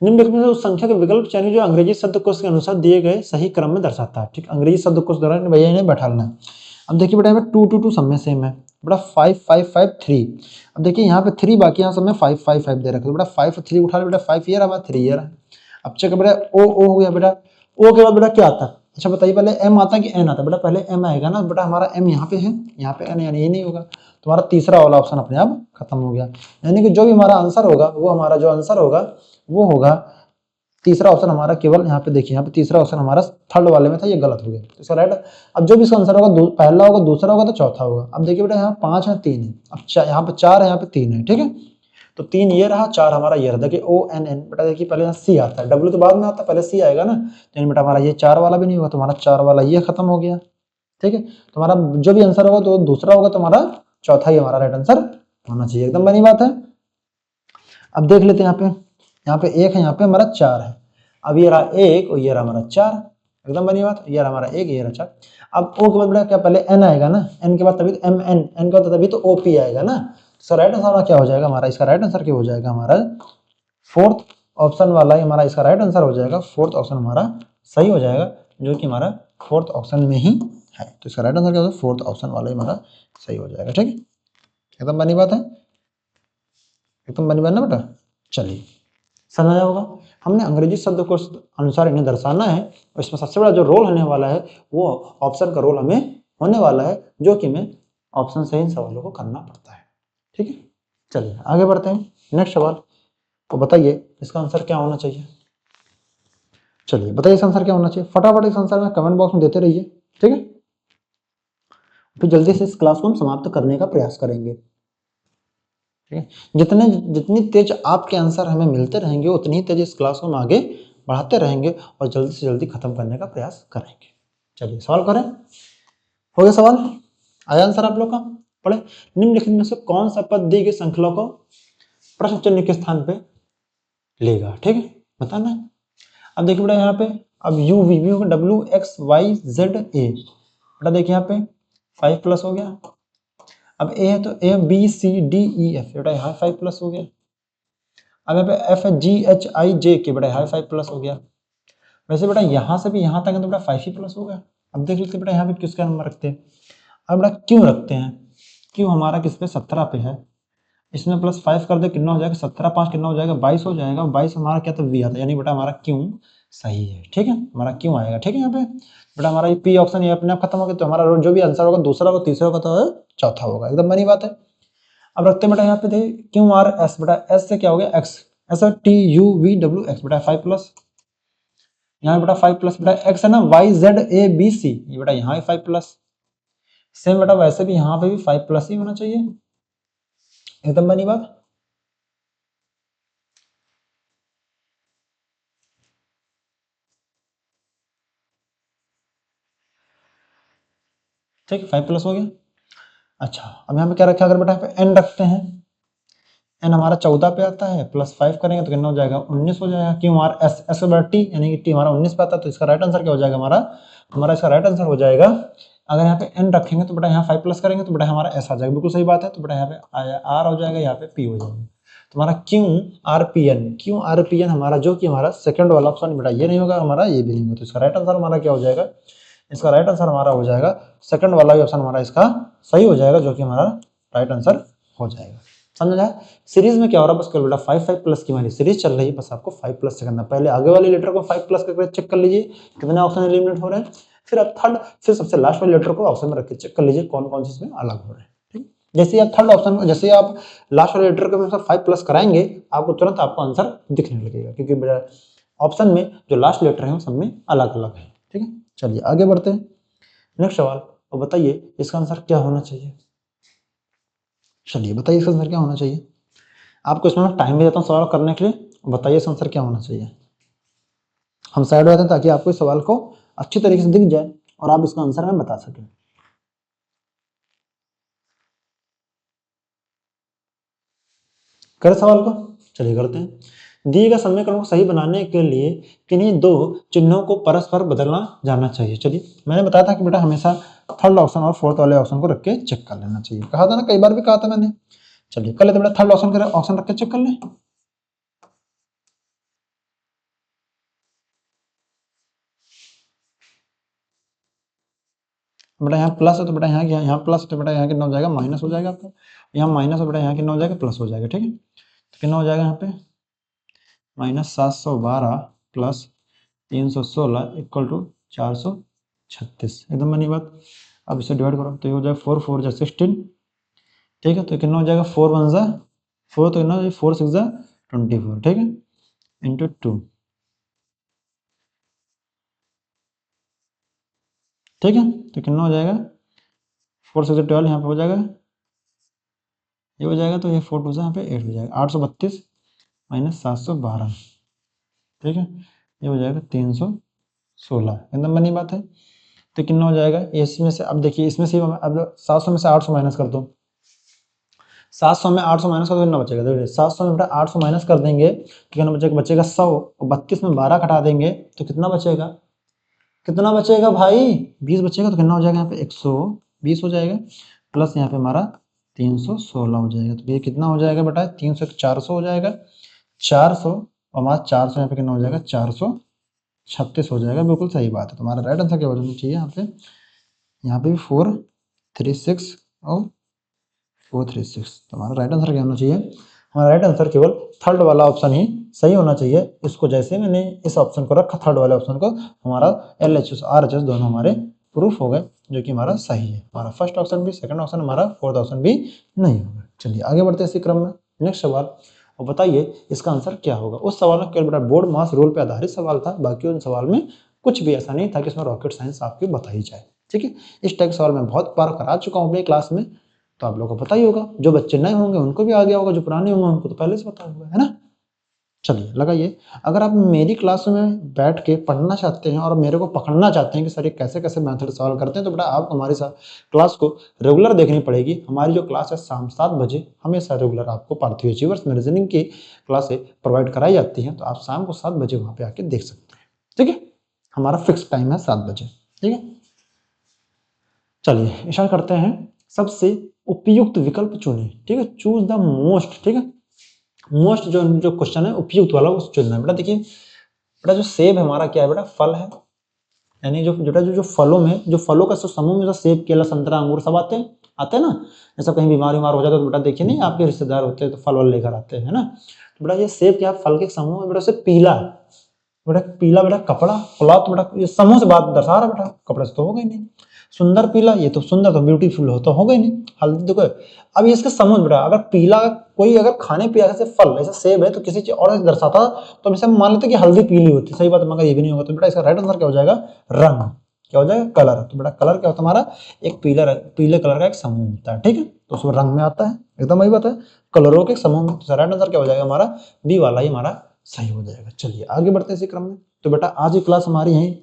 निम्नलिखित में से उस संख्या के विकल्प चयनित जो अंग्रेजी शब्दकोश के अनुसार दिए गए सही क्रम में दर्शाता है। ठीक, अंग्रेजी शब्दकोश द्वारा भैया इन्हें बैठाना है। अब देखिए बेटा हमें 2 2 2 सब में सेम है बेटा, 5 5 5 3। अब देखिए यहाँ पे 3 बाकी यहाँ सब में 5 5 5 दे रखे, तो बेटा 5 3 उठा ले बेटा, 5 ईयर हमारा 3 ईयर है। अब चेक बेटा ओ हो गया बेटा, ओ के बाद बेटा क्या आता है, अच्छा बताइए पहले एम आता है कि एन आता है, बेटा पहले एम आएगा ना बेटा, हमारा एम यहाँ पे है, यहाँ पे एन, यानी ये नहीं होगा, तो हमारा तीसरा वाला ऑप्शन अपने आप खत्म हो गया। यानी कि जो भी हमारा आंसर होगा वो हमारा जो आंसर होगा वो होगा तीसरा ऑप्शन हमारा, केवल यहाँ पे देखिए यहाँ पे तीसरा ऑप्शन हमारा थर्ड वाले में था, ये गलत हो गया, तो इसका राइट। अब जो भी इसका आंसर होगा पहला होगा, दूसरा होगा, तो चौथा होगा। अब देखिए बेटा यहाँ 5 है 3 है, अब यहाँ पे 4 है, यहाँ पे 3 है। ठीक है, तो 3 ये रहा, 4 हमारा ये रहा। देखिए ओ एन एन बेटा, देखिए पहले यहाँ सी आता है, डब्ल्यू तो बाद में आता है, पहले सी आएगा ना, तो बेटा हमारा ये 4 वाला भी नहीं होगा, तो हमारा 4 वाला ये खत्म हो गया। ठीक है, तो हमारा जो भी आंसर होगा तो दूसरा होगा, तो हमारा चौथा ही हमारा राइट आंसर होना चाहिए, एकदम बनी बात है। अब देख लेते हैं यहाँ पे 1 है, यहाँ पे हमारा 4 है। अब ये रहा 1 और ये रहा हमारा 4, एकदम बनी बात, ये रहा हमारा 1 ये रहा 4। अब ओ के बाद बेटा क्या पहले एन आएगा ना, एन के बाद तभी तो एम एन, एन के बाद तभी तो ओ पी आएगा ना, तो राइट आंसर क्या हो जाएगा हमारा, इसका राइट आंसर क्या हो जाएगा हमारा फोर्थ ऑप्शन वाला ही हमारा इसका राइट आंसर हो जाएगा, फोर्थ ऑप्शन हमारा सही हो जाएगा, जो कि हमारा फोर्थ ऑप्शन में ही है। तो इसका राइट आंसर क्या होगा, फोर्थ ऑप्शन वाला ही हमारा सही हो जाएगा। ठीक है, एकदम बनी बात है, एकदम बनी बात ना बेटा। चलिए समझ आया होगा, हमने अंग्रेजी शब्द को अनुसार इन्हें दर्शाना है, और इसमें सबसे बड़ा जो रोल होने वाला है वो ऑप्शन का रोल हमें होने वाला है, जो कि हमें ऑप्शन से इन सवालों को करना पड़ता है। ठीक है, चलिए आगे बढ़ते हैं। नेक्स्ट सवाल, तो बताइए इसका आंसर क्या होना चाहिए। चलिए बताइए इसका आंसर क्या होना चाहिए, फटाफट इस आंसर में कमेंट बॉक्स में देते रहिए। ठीक है, फिर जल्दी से इस क्लास को हम समाप्त करने का प्रयास करेंगे। ठीक है, जितनी तेज आपके आंसर हमें मिलते रहेंगे उतनी ही तेज इस क्लास को हम आगे बढ़ाते रहेंगे और जल्दी से जल्दी खत्म करने का प्रयास करेंगे। चलिए सवाल करें, हो गया सवाल, आया आंसर आप लोग का, पढ़े। निम्नलिखित में से कौन सा पद दी गई श्रृंखला को प्रश्न चिन्ह के स्थान पे लेगा, ठीक है, बताना है। अब देखिए बेटा यहाँ पे अब यू वी होगा W X Y Z A, बेटा देखिए यहाँ पे 5 प्लस हो गया। अब ए है तो A B C D E F, बेटा यहाँ 5 प्लस हो गया। अब यहाँ पे एफ है जी एच आई जे के, बेटा यहाँ 5 प्लस हो गया। वैसे बेटा यहाँ से भी यहाँ तक है तो बेटा 5 ही प्लस होगा। अब देख लेते बेटा यहाँ पे किसका नंबर रखते हैं। अब बेटा क्यों रखते हैं, क्यों हमारा किस पे 17 पे है, इसमें प्लस 5 कर दे कितना हो जाएगा, 17 5 कितना हो जाएगा 22 हो जाएगा। 22 हमारा क्या तो वी आता है, यानी बेटा हमारा क्यों सही है, ठीक है, हमारा क्यों आएगा, ठीक है। यहाँ पे बेटा हमारा ये पी ऑप्शन ये अपने आप खत्म हो गया, तो हमारा जो भी आंसर होगा दूसरा होगा, तीसरा होगा तो चौथा होगा, एकदम बनी बात है। अब रखते हैं बेटा यहाँ पे थे क्यू आर एस, बेटा एस से क्या हो गया एक्स, ऐसा T U V W x, बेटा 5 प्लस, यहाँ बेटा 5 प्लस, बेटा एक्स है ना Y Z A B C, ये बेटा यहाँ 5 प्लस। सेम बेटा वैसे भी यहाँ पे भी 5 प्लस ही होना चाहिए, एकदम बनी बात। ठीक है 5 प्लस हो गया। अच्छा अब यहाँ पे क्या रखा, अगर बेटा यहाँ पे एन रखते हैं, एन हमारा 14 पे आता है, प्लस 5 करेंगे तो कितना हो जाएगा 19 हो जाएगा। क्यों हमारा एस एस बटा टी, यानी कि टी हमारा 19 पे आता है, तो इसका राइट आंसर क्या हो जाएगा हमारा इसका राइट आंसर हो जाएगा, अगर यहाँ पे एन रखेंगे तो बेटा यहाँ 5 प्लस करेंगे तो बेटा हमारा एस आ जाएगा, बिल्कुल सही बात है। तो बेटा यहाँ पे आर हो जाएगा, यहाँ पे पी हो जाएगा, तो हमारा Q R P N, Q R P N हमारा जो कि हमारा सेकंड वाला ऑप्शन बेटा ये नहीं होगा, हमारा ये भी नहीं होगा, तो इसका राइट आंसर हमारा क्या हो जाएगा, इसका राइट आंसर हमारा हो जाएगा सेकंड वाला ऑप्शन हमारा इसका सही हो जाएगा, जो कि हमारा राइट आंसर हो जाएगा। समझ आया। सीरीज में क्या हो रहा है, बस बेटा 5 प्लस की हमारी सीरीज चल रही है, बस आपको 5 प्लस से करना। पहले आगे वाले लेटर को 5 प्लस करके चेक कर लीजिए कितने ऑप्शन एलिमिनेट हो रहे हैं, फिर आप थर्ड, फिर सबसे लास्ट वाले लेटर को ऑप्शन में रख के चेक कर लीजिए कौन कौन से इसमें अलग हो रहे हैं, ठीक। जैसे आप थर्ड ऑप्शन, जैसे आप लास्ट वाले लेटर को 5 प्लस कराएंगे, आपको तुरंत आपको आंसर दिखने लगेगा, क्योंकि ऑप्शन में जो लास्ट लेटर है वो सब में अलग अलग है, ठीक है। चलिए आगे बढ़ते हैं, नेक्स्ट सवाल, और बताइए इसका आंसर क्या होना चाहिए। चलिए बताइए इसका आंसर क्या होना चाहिए। आपको इसमें टाइम भी देता हूँ सवाल करने के लिए, बताइए इसका आंसर क्या होना चाहिए। हम साइड रहते हैं ताकि आपको इस सवाल को अच्छी तरीके से दिख जाए और आप इसका आंसर में बता सकें। करें सवाल को, चलिए करते हैं। दिए गए समीकरण को सही बनाने के लिए किन्हीं दो चिन्हों को परस्पर बदलना जाना चाहिए। चलिए मैंने बताया था कि बेटा हमेशा थर्ड ऑप्शन और फोर्थ वाले ऑप्शन को रख के चेक कर लेना चाहिए, कहा था ना, कई बार भी कहा था मैंने। चलिए कर लेते बेटा, थर्ड ऑप्शन रख के चेक कर लें। बेटा यहाँ प्लस है तो बेटा यहाँ प्लस है तो बेटा यहाँ कितना हो जाएगा माइनस हो जाएगा आपका, यहाँ माइनस है बेटा यहाँ कितना हो जाएगा प्लस हो जाएगा, ठीक है। तो कितना हो जाएगा यहाँ पे -712 प्लस 316 इक्वल टू 436, एकदम बनी बात। अब इसे डिवाइड करो तो ये हो जाएगा 4 4 जा 16, ठीक है। तो कितना हो जाएगा 4 1 जा 4, तो कितना 4 6 जा 24, ठीक है, इंटू 2, ठीक है। तो कितना हो जाएगा 4 6 12, यहाँ पे हो जाएगा ये हो जाएगा, तो ये 4 2 से यहाँ पे 8 हो जाएगा, 832 माइनस 712, ठीक है, ये हो जाएगा 316, एकदम बनी बात है। तो कितना हो जाएगा इसमें से, अब देखिए इसमें से अब 700 में से 800 माइनस कर दो, 700 में 800 माइनस कर दो कितना बचेगा, देखिए 700 में बेटा 800 माइनस कर देंगे तो कितना बचेगा 100, और 32 में 12 घटा देंगे तो कितना बचेगा, कितना बचेगा भाई 20 बचेगा, तो कितना हो जाएगा यहाँ पे 120 हो जाएगा, प्लस यहाँ पे हमारा 316 हो जाएगा, तो ये कितना हो जाएगा बेटा 300 400 हो जाएगा, 400 और हमारा 400 यहाँ पे कितना हो जाएगा 436 हो जाएगा, बिल्कुल सही बात है। तुम्हारा राइट आंसर क्या होना चाहिए यहाँ पे भी 436 और 436, तुम्हारा राइट आंसर क्या होना चाहिए, हमारा राइट आंसर केवल थर्ड वाला ऑप्शन ही सही होना चाहिए। इसको जैसे मैंने इस ऑप्शन को रखा थर्ड वाले ऑप्शन को, हमारा LHS RHS दोनों हमारे प्रूफ हो गए, जो कि हमारा सही है। हमारा फर्स्ट ऑप्शन भी, सेकंड ऑप्शन, हमारा फोर्थ ऑप्शन भी नहीं होगा। चलिए आगे बढ़ते हैं इसी क्रम में, नेक्स्ट सवाल, और बताइए इसका आंसर क्या होगा। उस सवाल में केवल बेटा बोर्ड मास रूल पे आधारित सवाल था, बाकी उन सवाल में कुछ भी ऐसा नहीं था कि इसमें रॉकेट साइंस आपकी बताई जाए, ठीक है। इस टाइप सवाल मैं बहुत बार करा चुका हूँ अपनी क्लास में, तो आप लोगों को पता ही होगा, जो बच्चे नए होंगे उनको भी आ गया होगा, जो पुराने होंगे उनको तो पहले से पता होगा, है ना। चलिए लगाइए। अगर आप मेरी क्लास में बैठ के पढ़ना चाहते हैं और मेरे को पकड़ना चाहते हैं कि सर ये कैसे कैसे मेथड सॉल्व करते हैं, तो बेटा आपको हमारी क्लास को रेगुलर देखनी पड़ेगी। हमारी जो क्लास है शाम 7 बजे हमेशा रेगुलर आपको पार्थिव अचीवर्स में रीजनिंग की क्लासें प्रोवाइड कराई जाती हैं, तो आप शाम को 7 बजे वहाँ पे आके देख सकते हैं। ठीक है, हमारा फिक्स टाइम है 7 बजे। ठीक है, चलिए स्टार्ट करते हैं। सबसे उपयुक्त विकल्प चुने। ठीक है, चूज द मोस्ट। ठीक है, मोस्ट जो क्वेश्चन है उपयुक्त वाला वो चुनना है बेटा। देखिए बेटा, जो सेब हमारा क्या है बेटा, फल है। यानी जो बेटा जो फलों में, जो फलों का समूह में, जो सेब, केला, संतरा, अंगूर सब आते हैं ना। जैसा कहीं बीमार हो जाता है तो बेटा देखिए नहीं, आपके रिश्तेदार होते हैं तो फल वल लेकर आते हैं ना। तो बेटा ये सेब क्या फल के समूह में बेटा से पीला, बेटा पीला, बेटा कपड़ा, क्लॉथ, बेटा ये समूह से बात दर्शा रहा। बेटा कपड़े से तो हो गई नहीं। सुंदर पीला, ये तो सुंदर तो ब्यूटीफुल हो तो हो गई नहीं। हल्दी देखो, अब इसके समूह बेटा, अगर पीला कोई अगर खाने पीने से फल ऐसे सेब है तो किसी चीज और दर्शाता, तो हम इसे मान लेते कि हल्दी पीली होती। सही बात है, मगर ये भी नहीं होगा। तो बेटा इसका राइट आंसर क्या हो जाएगा, रंग। क्या हो जाएगा, कलर। तो बेटा कलर क्या होता है हमारा, एक पीले कलर का एक समूह होता है। ठीक है, तो उसमें रंग में आता है, एकदम वही बात है, कलरों के समूह में। तो राइट आंसर क्या हो जाएगा हमारा, बी वाला ही हमारा सही हो जाएगा। चलिए आगे बढ़ते हैं इसी क्रम में। तो बेटा आज की क्लास हमारी यहीं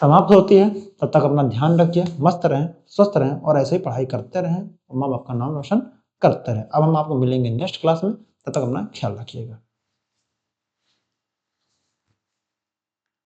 समाप्त होती है। तब तक अपना ध्यान रखिए, मस्त रहें, स्वस्थ रहें और ऐसे ही पढ़ाई करते रहें, माँ बाप का नाम रोशन करते रहें। अब हम आपको मिलेंगे नेक्स्ट क्लास में, तब तक अपना ख्याल रखिएगा।